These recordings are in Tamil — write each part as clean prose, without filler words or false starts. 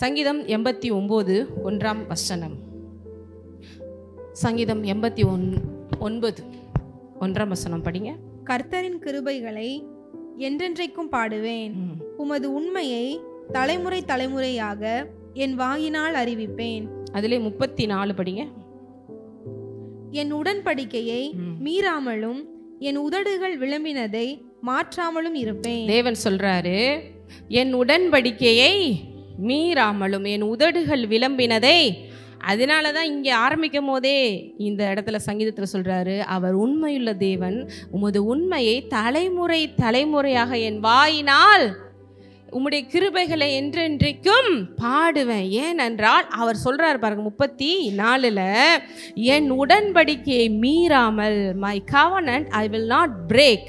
சங்கீதம் 89 1ஆம் வசனம். சங்கீதம் 89 1ஆம் வசனம் படிங்க. கர்த்தரின் கிருபைகளை என்றென்றைக்கும் பாடுவேன், உமது உண்மையை தலைமுறை தலைமுறையாக என் வாயினால் அறிவிப்பேன். அதிலே 34 படிங்க. என் உடன்படிக்கையை மீறாமலும் என் உதடுகள் விளம்பினதை மாற்றாமலும் இருப்பேன். தேவன் சொல்றாரு, என் உடன்படிக்கையை மீறாமலும் என் உதடுகள் விளம்பினதை. அதனால தான் இங்கே ஆரம்பிக்கும் போதே இந்த இடத்துல சங்கீதத்தில் சொல்றாரு, அவர் உண்மையுள்ள தேவன், உமது உண்மையை தலைமுறை தலைமுறையாக என் வாயினால் உம்முடைய கிருபைகளை என்றென்றைக்கும் பாடுவேன். ஏனென்றால் அவர் சொல்றாரு பாருங்க 34, என் உடன்படிக்கையை மீறாமல், my covenant I will not break,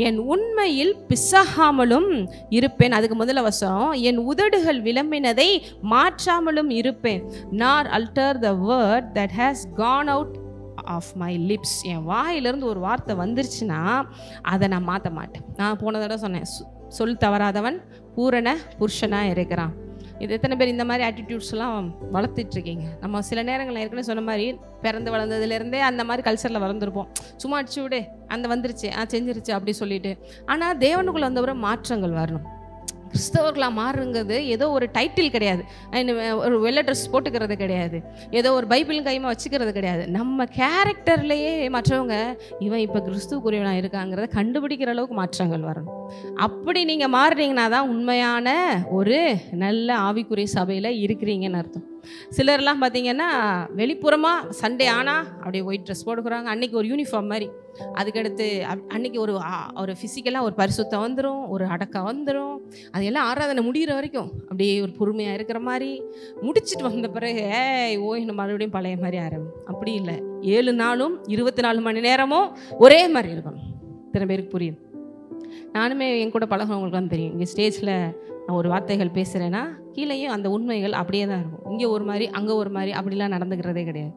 என் உண்மையில் பிசகாமலும் இருப்பேன். அதுக்கு முதல்ல வசனம், என் உதடுகள் விளம்பினதை மாற்றாமலும் இருப்பேன். nor alter the word that has gone out of my lips. என் வாயிலிருந்து ஒரு வார்த்தை வந்துருச்சுன்னா அதை நான் மாற்ற மாட்டேன். நான் போன தடவை சொன்னேன், சொல் தவறாதவன் பூரண புருஷனாக இருக்கிறான். இது எத்தனை பேர் இந்த மாதிரி ஆட்டிடியூட்ஸ்லாம் வளர்த்துட்ருக்கீங்க? நம்ம சில நேரங்கள் ஏற்கனவே சொன்ன மாதிரி பிறந்து வளர்ந்ததுலேருந்தே அந்த மாதிரி கல்ச்சரில் வளர்ந்துருப்போம். சும்மா அடிச்சு விடு, அந்த வந்துருச்சு, செஞ்சிருச்சு அப்படி சொல்லிட்டு. ஆனால் தேவனுக்குள்ள வந்தவரை மாற்றங்கள் வரணும். கிறிஸ்தவர்களாக மாறுங்கிறது ஏதோ ஒரு டைட்டில் கிடையாது, ஒரு வெள்ளை ட்ரெஸ் போட்டுக்கிறது கிடையாது, ஏதோ ஒரு பைபிள் கைமா வச்சுக்கிறது கிடையாது. நம்ம கேரக்டர்லேயே மற்றவங்க இவன் இப்போ கிறிஸ்துவுக்குரியவனாக இருக்காங்கிறத கண்டுபிடிக்கிற அளவுக்கு மாற்றங்கள் வரணும். அப்படி நீங்கள் மாறுறீங்கன்னா தான் உண்மையான ஒரு நல்ல ஆவிக்குரிய சபையில் இருக்கிறீங்கன்னு அர்த்தம். சிலர்லாம் பார்த்தீங்கன்னா வெளிப்புறமாக சண்டே ஆனால் அப்படியே ஒயிட் ட்ரெஸ் போட்டுக்கிறாங்க, அன்றைக்கி ஒரு யூனிஃபார்ம் மாதிரி. அதுக்கடுத்து அன்றைக்கி ஒரு ஃபிசிக்கலாக ஒரு பரிசுத்தம் வந்துடும், ஒரு அடக்கம் வந்துடும். அதெல்லாம் ஆராதனை முடிகிற வரைக்கும் அப்படியே ஒரு பொறுமையாக இருக்கிற மாதிரி. முடிச்சுட்டு வந்த பிறகு நம்ம மறுபடியும் பழைய மாதிரி ஆரம்பிக்கும். அப்படி இல்லை, 7 நாளும் 24 மணி நேரமும் ஒரே மாதிரி இருக்கணும். இத்தனை பேருக்கு புரியுது? நானுமே என் கூட பழகிறவங்களுக்கு தான் தெரியும். இங்கே ஸ்டேஜில் நான் ஒரு வார்த்தைகள் பேசுகிறேன்னா கீழேயும் அந்த உண்மைகள் அப்படியே தான் இருக்கும். இங்கே ஒரு மாதிரி அங்கே ஒரு மாதிரி அப்படிலாம் நடந்துக்கிறதே கிடையாது.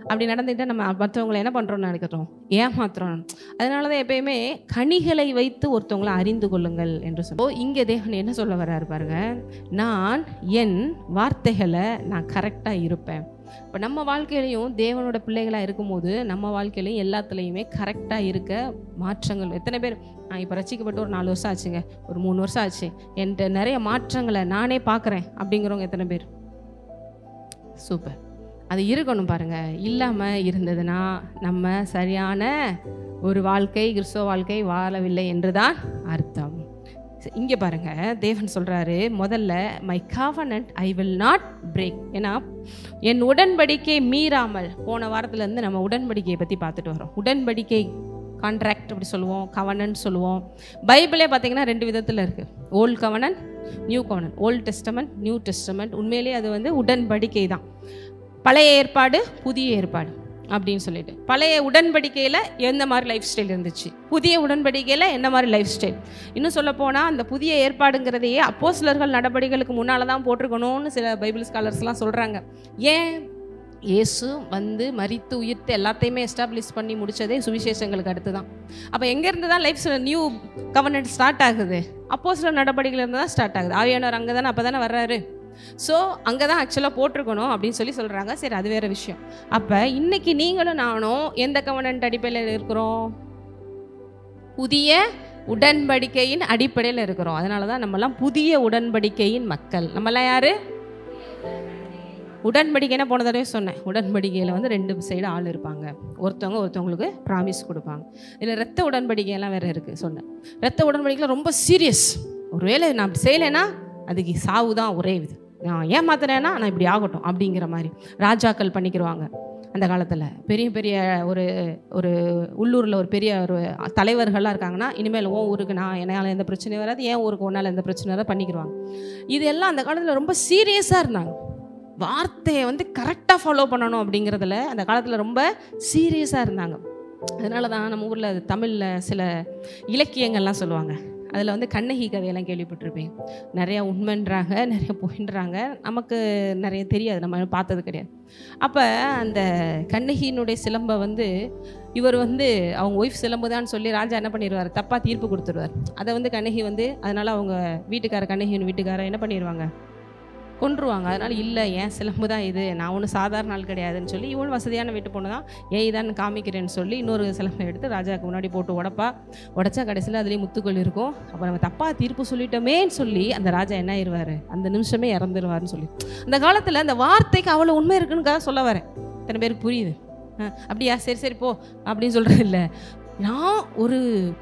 அப்படி நடந்துக்கிட்டால் நம்ம மற்றவங்களை என்ன பண்ணுறோம்னு நினைக்கிறோம், ஏமாத்துறோம். அதனால தான் எப்பயுமே கனிகளை வைத்து ஒருத்தவங்களை அறிந்து கொள்ளுங்கள் என்று சொல்லுவோம். இங்கே தேவன் என்ன சொல்ல வர்றாரு பாருங்க, நான் என் வார்த்தைகளை நான் கரெக்டாக இருப்பேன். இப்போ நம்ம வாழ்க்கையிலையும் தேவனோட பிள்ளைகளாக இருக்கும்போது நம்ம வாழ்க்கையிலையும் எல்லாத்துலேயுமே கரெக்டாக இருக்க மாற்றங்கள். எத்தனை பேர் இப்போ ரசிக்கப்பட்டு ஒரு 4 வருஷம் ஆச்சுங்க, ஒரு 3 வருஷம் ஆச்சு, என்கிட்ட நிறைய மாற்றங்களை நானே பார்க்குறேன் அப்படிங்கிறவங்க எத்தனை பேர்? சூப்பர். அது இருக்கணும் பாருங்கள். இல்லாமல் இருந்ததுன்னா நம்ம சரியான ஒரு வாழ்க்கை, கிறிஸ்தவ வாழ்க்கை வாழவில்லை என்று தான் அர்த்தம். இங்கே பாருங்கள், தேவன் சொல்கிறாரு, முதல்ல my covenant I will not break. ஏன்னா என் உடன்படிக்கை மீறாமல், போன வாரத்துலேருந்து நம்ம உடன்படிக்கையை பற்றி பார்த்துட்டு வரோம். உடன்படிக்கை கான்ட்ராக்ட் அப்படி சொல்லுவோம், கவனன்ட் சொல்லுவோம். பைபிளே பார்த்தீங்கன்னா 2 விதத்தில் இருக்குது, old covenant, new covenant. Old testament, new testament. உண்மையிலே அது உடன்படிக்கை தான். பழைய ஏற்பாடு, புதிய ஏற்பாடு அப்படின்னு சொல்லிட்டு. பழைய உடன்படிக்கையில் எந்த மாதிரி லைஃப் ஸ்டைல் இருந்துச்சு, புதிய உடன்படிக்கையில் என்ன மாதிரி லைஃப் ஸ்டைல். இன்னும் சொல்ல போனால் அந்த புதிய ஏற்பாடுங்கிறதையே அப்போஸ்தலர்கள் நடபடிகளுக்கு முன்னால் தான் போட்டிருக்கணும்னு சில பைபிள் ஸ்காலர்ஸ்லாம் சொல்கிறாங்க. ஏன்? இயேசு மரித்து உயிர்த்து எல்லாத்தையுமே எஸ்டாப்ளிஷ் பண்ணி முடித்ததே சுவிசேஷங்களுக்கு அடுத்து தான். அப்போ எங்கேருந்து தான் லைஃப் நியூ கவர்னன்ட் ஸ்டார்ட் ஆகுது? அப்போஸ்தலர் நடபடிகளிலிருந்து தான் ஸ்டார்ட் ஆகுது. ஆவியானவர் அங்கே தானே, அப்போ தானே வர்றாரு. ஸோ அங்கே தான் ஆக்சுவலாக போட்டிருக்கணும் அப்படின்னு சொல்கிறாங்க. சரி, அது வேறு விஷயம். அப்போ இன்றைக்கி நீங்களும் நானும் எந்த கவர்னன்ட் அடிப்படையில் இருக்கிறோம்? புதிய உடன்படிக்கையின் அடிப்படையில் இருக்கிறோம். அதனால தான் நம்மலாம் புதிய உடன்படிக்கையின் மக்கள். நம்மளாம் யார்? உடன்படிக்கைன்னா போன தடவை சொன்னேன், உடன்படிக்கையில் 2 சைடு ஆள் இருப்பாங்க. ஒருத்தவங்களுக்கு ப்ராமிஸ் கொடுப்பாங்க. இதில் ரத்த உடன்படிக்கையெல்லாம் வேறு இருக்குது சொன்னேன். ரத்த உடன்படிக்கையில் ரொம்ப சீரியஸ். ஒருவேளை நான் அப்படி செய்யலைன்னா அதுக்கு சாவு தான் ஒரே இது, நான் ஏமாத்துறேன்னா நான் இப்படி ஆகட்டும் அப்படிங்கிற மாதிரி ராஜாக்கள் பண்ணிக்கிடுவாங்க. அந்த காலத்தில் பெரிய பெரிய ஒரு உள்ளூரில் ஒரு பெரிய ஒரு தலைவர்கள்லாம் இருக்காங்கன்னா, இனிமேல் உன் ஊருக்கு நான் என்னால் எந்த பிரச்சனையும் வராது, ஏன் ஊருக்கு ஒன்றால் எந்த பிரச்சனை வராது பண்ணிக்கிடுவாங்க. இது எல்லாம் அந்த காலத்தில் ரொம்ப சீரியஸாக இருந்தாங்க. வார்த்தையை கரெக்டாக ஃபாலோ பண்ணணும் அப்படிங்கிறதுல அந்த காலத்தில் ரொம்ப சீரியஸாக இருந்தாங்க. அதனால தான் நம்ம ஊரில் தமிழில் சில இலக்கியங்கள்லாம் சொல்லுவாங்க. அதில் கண்ணகி கதையெல்லாம் கேள்விப்பட்டிருப்பேன். நிறையா உண்மைன்றாங்க, நிறைய பொய்ன்றாங்க. நமக்கு நிறைய தெரியாது, நம்ம பார்த்தது கிடையாது. அப்போ அந்த கண்ணகியினுடைய சிலம்பை இவர் அவங்க ஒய்ஃப் சிலம்புதான்னு சொல்லி ராஜா என்ன பண்ணிடுவார், தப்பாக தீர்ப்பு கொடுத்துருவார். அதை கண்ணகி அதனால் அவங்க வீட்டுக்கார கண்ணகியின் வீட்டுக்கார என்ன பண்ணிடுவாங்க, கொன்றுவாங்க. அதனால் இல்லை என் சிலம்பு தான் இது, நான் ஒன்றும் சாதாரண ஆள் கிடையாதுன்னு சொல்லி இவன் வசதியான வீட்டு பொண்ணு தான் இதான் காமிக்கிறேன்னு சொல்லி இன்னொரு சிலம்பை எடுத்து ராஜாவுக்கு முன்னாடி போட்டு உடைச்சா கடைசியில் அதுலேயே முத்துக்கள் இருக்கும். அப்போ நம்ம தப்பாக தீர்ப்பு சொல்லிட்டோமேன்னு சொல்லி அந்த ராஜா என்ன ஆயிடுவார், அந்த நிமிஷமே இறந்துருவார்னு சொல்லி. அந்த காலத்தில் அந்த வார்த்தைக்கு அவ்வளோ உண்மை இருக்குன்னு சொல்ல வரேன். இத்தனை பேருக்கு புரியுது? அப்படியா, சரி சரி போ அப்படின்னு சொல்கிறது இல்லை. நான் ஒரு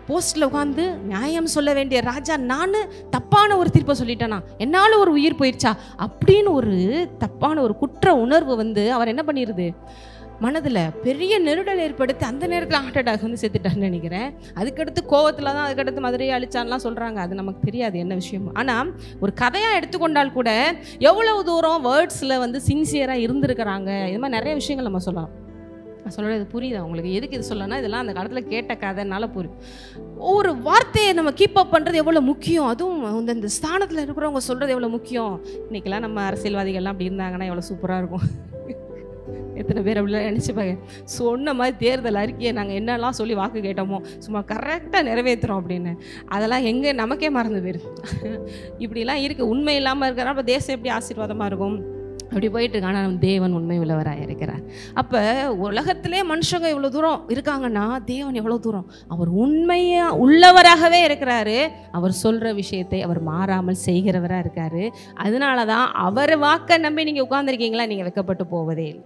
போஸ்ட்டில் உட்காந்து நியாயம் சொல்ல வேண்டிய ராஜா நான் தப்பான ஒரு தீர்ப்பை சொல்லிட்டேனா, என்னால் ஒரு உயிர் போயிடுச்சா அப்படின்னு ஒரு தப்பான ஒரு குற்ற உணர்வு வந்து அவர் என்ன பண்ணிடுது, மனதில் பெரிய நெருடல் ஏற்படுத்தி அந்த நேரத்தில் ஹார்ட் அட்டாக் வந்து செத்துட்டான்னு நினைக்கிறேன். அதுக்கடுத்து கோவத்தில் தான் அதுக்கடுத்து மதுரையை அழிச்சான்லாம் சொல்கிறாங்க. அது நமக்கு தெரியாது என்ன விஷயம். ஆனால் ஒரு கதையாக எடுத்துக்கொண்டால் கூட எவ்வளவு தூரம் வேர்ட்ஸில் வந்து சின்சியராக இருந்திருக்கிறாங்க. இது மாதிரி நிறைய விஷயங்கள் நம்ம சொல்லலாம். நான் சொல்கிறது புரியுதா உங்களுக்கு? எதுக்கு இது சொல்லணும்னா, இதெல்லாம் அந்த காலத்தில் கேட்ட கதைனால புரியும். ஒவ்வொரு வார்த்தையை நம்ம கீப் அப் பண்ணுறது எவ்வளோ முக்கியம், அதுவும் இந்த ஸ்தானத்தில் இருக்கிறவங்க சொல்கிறது எவ்வளோ முக்கியம். இன்றைக்கெல்லாம் நம்ம அரசியல்வாதிகள்லாம் அப்படி இருந்தாங்கன்னா எவ்வளோ சூப்பராக இருக்கும். எத்தனை பேர் அப்படிலாம் நினச்சிப்பாங்க, சொன்ன மாதிரி தேர்தல் அறிக்கையை நாங்கள் என்னெல்லாம் சொல்லி வாக்கு கேட்டோமோ சும்மா கரெக்டாக நிறைவேற்றுறோம் அப்படின்னு. அதெல்லாம் எங்கே நமக்கே மறந்து போயிடுது. இப்படிலாம் இருக்குது. உண்மை இல்லாமல் இருக்கிறனால இப்போ தேசம் எப்படி ஆசீர்வாதமாக இருக்கும் அப்படி போயிட்டு இருக்கு. ஆனால் தேவன் உண்மை உள்ளவராக இருக்கிறார். அப்போ உலகத்திலே மனுஷங்க இவ்வளோ தூரம் இருக்காங்கன்னா தேவன் எவ்வளோ தூரம் அவர் உண்மையாக உள்ளவராகவே இருக்கிறாரு. அவர் சொல்கிற விஷயத்தை அவர் மாறாமல் செய்கிறவராக இருக்கார். அதனால தான் அவர் வாக்கை நம்பி நீங்கள் உட்கார்ந்துருக்கீங்களா, நீங்கள் வெட்கப்பட்டு போவதே இல்லை.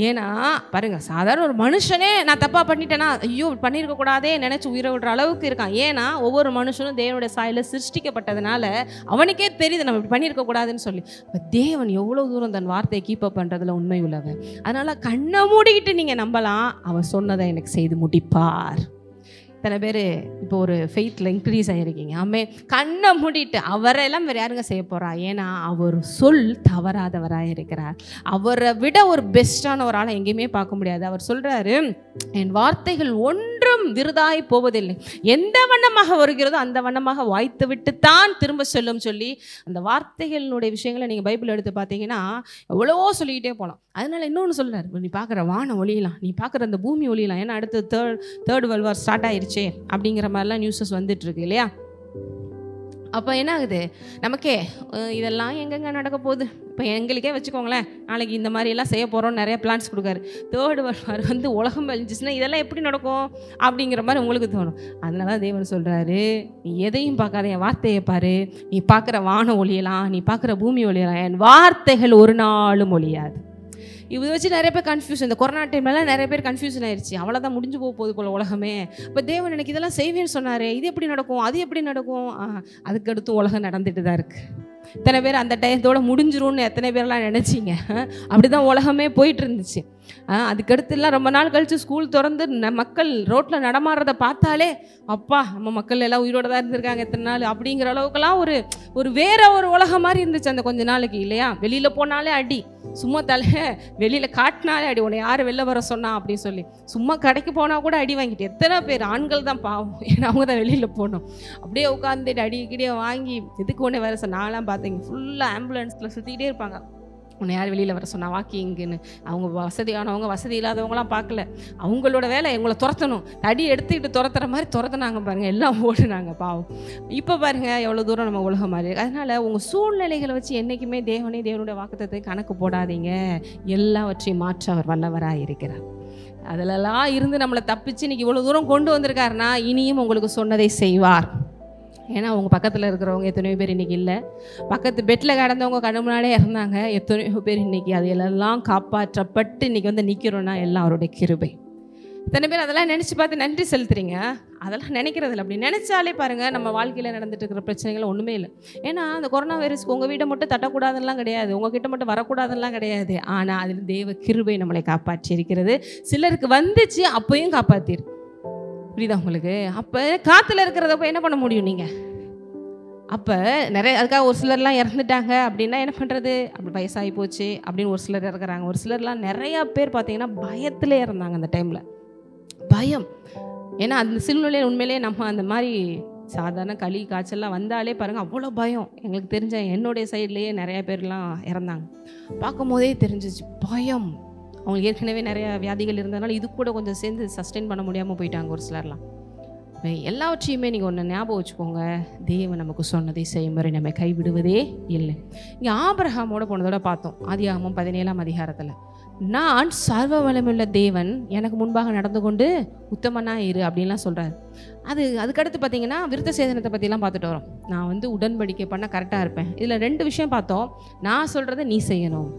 ஏன்னா பாருங்க, சாதாரண ஒரு மனுஷனே நான் தப்பாக பண்ணிட்டேன்னா ஐயோ பண்ணியிருக்க கூடாதே நினச்சி உயிரை விடுற அளவுக்கு இருக்கான். ஏன்னா ஒவ்வொரு மனுஷனும் தேவனுடைய சாயலில் சிருஷ்டிக்கப்பட்டதுனால அவனுக்கே தெரியுது நம்ம இப்படி பண்ணியிருக்க கூடாதுன்னு சொல்லி. இப்போ தேவன் எவ்வளோ தூரம் தன் வார்த்தையை கீப் அப் பண்ணுறதுல உண்மை உள்ளவன். அதனால் கண்ணை மூடிக்கிட்டு நீங்கள் நம்பலாம், அவர் சொன்னதை எனக்கு செய்து முடிப்பார். இத்தனை பேர் இப்போ ஒரு ஃபெய்த்தில் இன்க்ரீஸ் ஆகிருக்கீங்க. ஆமே, கண்ணை மூடிட்டு அவரெல்லாம் வேறு யாருங்க செய்ய போகிறா? ஏன்னா அவர் சொல் தவறாதவராக இருக்கிறார். அவரை விட ஒரு பெஸ்ட்டான ஒரு ஆளை எங்கேயுமே பார்க்க முடியாது. அவர் சொல்கிறாரு, என் வார்த்தைகள் ஒன்றும் விருதாய் போவதில்லை, எந்த வண்ணமாக வருகிறதோ அந்த வண்ணமாக வாய்த்து விட்டுத்தான் திரும்ப சொல்லும் சொல்லி அந்த வார்த்தைகளினுடைய விஷயங்களை நீங்கள் பைபிள் எடுத்து பார்த்தீங்கன்னா எவ்வளவோ சொல்லிக்கிட்டே போகலாம். அதனால் இன்னொன்று சொல்கிறார், நீ பார்க்குற வானம் ஒளியலாம், நீ பார்க்குற அந்த பூமி ஒளியலாம். ஏன்னா அடுத்து தேர்ட் வேர்ல்ட் வார் ஸ்டார்ட் ஆயிடுச்சே அப்படிங்கிற மாதிரிலாம் நியூஸஸ் வந்துட்டுருக்கு இல்லையா? அப்போ என்ன ஆகுது நமக்கே, இதெல்லாம் எங்கெங்கே நடக்க போகுது. இப்போ எங்களுக்கே வச்சுக்கோங்களேன், நாளைக்கு இந்த மாதிரியெல்லாம் செய்ய போகிறோம் நிறைய பிளான்ஸ் கொடுக்காரு. தேர்ட் வேர்ல்ட் வார் வந்து உலகம் அழிஞ்சிச்சுன்னா இதெல்லாம் எப்படி நடக்கும் அப்படிங்கிற மாதிரி உங்களுக்கு தோணும். அதனால தான் தேவன் சொல்கிறாரு, நீ எதையும் பார்க்காத, என் வார்த்தையை பாரு. நீ பார்க்குற வானம் ஒளியலாம், நீ பார்க்குற பூமி ஒளியலாம், என் வார்த்தைகள் ஒரு நாளும் ஒளியாது. இதை வச்சு நிறைய பேர் கன்ஃபியூஷன், இந்த கொரோனா டைம்லாம் நிறைய பேர் கன்ஃபியூஷன் ஆயிடுச்சு. அவ்வளோதான் முடிஞ்சு போகுது போல் உலகமே. இப்போ தேவன் எனக்கு இதெல்லாம் செய்வேன்னு சொன்னார், இது எப்படி நடக்கும், அது எப்படி நடக்கும்? அதுக்கடுத்து உலகம் நடந்துட்டு தான் இருக்குது. இத்தனை பேர் அந்த டயத்தோடு முடிஞ்சிரும்னு எத்தனை பேர்லாம் நினச்சிங்க? அப்படி தான் உலகமே போயிட்டு இருந்துச்சு. அதுக்கடுத்துலாம் ரொம்ப நாள் கழித்து ஸ்கூல் திறந்து மக்கள் ரோட்டில் நடமாடுறத பார்த்தாலே அப்பா நம்ம மக்கள் எல்லாம் உயிரோடு தான் இருந்திருக்காங்க எத்தனை நாள் அப்படிங்கிற அளவுக்குலாம் ஒரு வேற ஒரு உலகம் மாதிரி இருந்துச்சு அந்த கொஞ்ச நாளைக்கு இல்லையா? வெளியில் போனாலே அடி, சும்மா வெளியில் காட்டினாலே அடி, உன்னை யார் வெளில வர சொன்னா அப்படின்னு சொல்லி. சும்மா கடைக்கு போனால் கூட அடி வாங்கிட்டு எத்தனை பேர் ஆண்கள் தான் பாவம், ஏன்னா அவங்க தான் வெளியில் போகணும். அப்படியே உட்காந்துட்டு அடிக்கடியே வாங்கி எதுக்கு உடனே வர சொன்ன நான்லாம் பார்த்தீங்க, ஃபுல்லாக ஆம்புலன்ஸில் சுற்றிக்கிட்டே இருப்பாங்க. உன்னை யார் வெளியில் வர சொன்னா வாக்கிங்குன்னு. அவங்க வசதியானவங்க வசதி இல்லாதவங்களாம் பார்க்கல, அவங்களோட வேலை எங்களை துரத்தணும். அடி எடுத்துக்கிட்டு துரத்துற மாதிரி துரத்துனாங்க பாருங்கள், எல்லாம் ஓடுனாங்க பாவம். இப்போ பாருங்கள் எவ்வளோ தூரம் நம்ம உலகம் மாதிரி. அதனால் உங்கள் சூழ்நிலைகளை வச்சு என்றைக்குமே தேவனுடைய வாக்குத்தத்தை கணக்கு போடாதீங்க. எல்லாவற்றையும் மாற்ற அவர் வல்லவராக இருக்கிறார். அதிலெல்லாம் இருந்து நம்மளை தப்பிச்சு இன்றைக்கி இவ்வளோ தூரம் கொண்டு வந்திருக்காருன்னா இனியும் உங்களுக்கு சொன்னதை செய்வார். ஏன்னா அவங்க பக்கத்தில் இருக்கிறவங்க எத்தனையோ பேர் இன்றைக்கி இல்லை, பக்கத்து பெட்டில் கிடந்தவங்க கண்ணு முன்னாலே இருந்தாங்க எத்தனையோ பேர் இன்றைக்கி அதையெல்லாம் காப்பாற்றப்பட்டு இன்றைக்கி வந்து நிற்கிறோன்னா எல்லாம் அவருடைய கிருபை. இத்தனை பேர் அதெல்லாம் நினச்சி பார்த்து நன்றி செலுத்துறீங்க. அதெல்லாம் நினைக்கிறதில்ல. அப்படி நினச்சாலே பாருங்கள் நம்ம வாழ்க்கையில் நடந்துட்டு இருக்கிற பிரச்சனைகள் ஒன்றுமே இல்லை. ஏன்னா அந்த கொரோனா வைரஸ்க்கு உங்கள் வீட்டை மட்டும் தட்டக்கூடாதுன்னெலாம் கிடையாது, உங்கள் கிட்ட மட்டும் வரக்கூடாதுன்னெலாம் கிடையாது. ஆனால் அதில் தேவ கிருபை நம்மளை காப்பாற்றி இருக்கிறது. சிலருக்கு வந்துச்சு அப்பையும் காப்பாற்றிரு. புரியுதா உங்களுக்கு? அப்போ காற்றுல இருக்கிறதப்போ என்ன பண்ண முடியும் நீங்கள்? அப்போ நிறைய அதுக்காக ஒரு சிலர்லாம் இறந்துட்டாங்க அப்படின்னா என்ன பண்ணுறது? அப்படி வயசாகி போச்சு அப்படின்னு ஒரு சிலர் இறக்குறாங்க. ஒரு சிலர்லாம் நிறையா பேர் பார்த்தீங்கன்னா பயத்திலே இருந்தாங்க அந்த டைமில். பயம், ஏன்னா அந்த சூழ்நிலையில் உண்மையிலே நம்ம அந்த மாதிரி சாதாரண களி காய்ச்சல்லாம் வந்தாலே பாருங்கள் அவ்வளோ பயம். எங்களுக்கு தெரிஞ்ச என்னுடைய சைட்லேயே நிறையா பேர்லாம் இறந்தாங்க. பார்க்கும் போதே தெரிஞ்சிச்சு பயம். அவங்களுக்கு ஏற்கனவே நிறைய வியாதிகள் இருந்ததுனால இது கூட கொஞ்சம் சேர்ந்து சஸ்டெயின் பண்ண முடியாமல் போயிட்டாங்க ஒரு சிலர்லாம். எல்லாவற்றையுமே நீங்கள் ஒன்று ஞாபகம் வச்சுக்கோங்க, தேவன் நமக்கு சொன்னதை செய்யும் வரை நம்ம கைவிடுவதே இல்லை. இங்கே ஆபிரகாமோட போனதோட பார்த்தோம், ஆதியாகமம் 17ஆம் அதிகாரத்தில், நான் சர்வ வல்லமையுள்ள தேவன், எனக்கு முன்பாக நடந்து கொண்டு உத்தமனா இரு அப்படின்லாம் சொல்கிறார். அதுக்கடுத்து பார்த்தீங்கன்னா விருத்த சேதனத்தை பற்றிலாம் பார்த்துட்டு வரோம். நான் உடன்படிக்கை பண்ண கரெக்டாக இருப்பேன். இதில் 2 விஷயம் பார்த்தோம். நான் சொல்கிறத நீ செய்யணும்.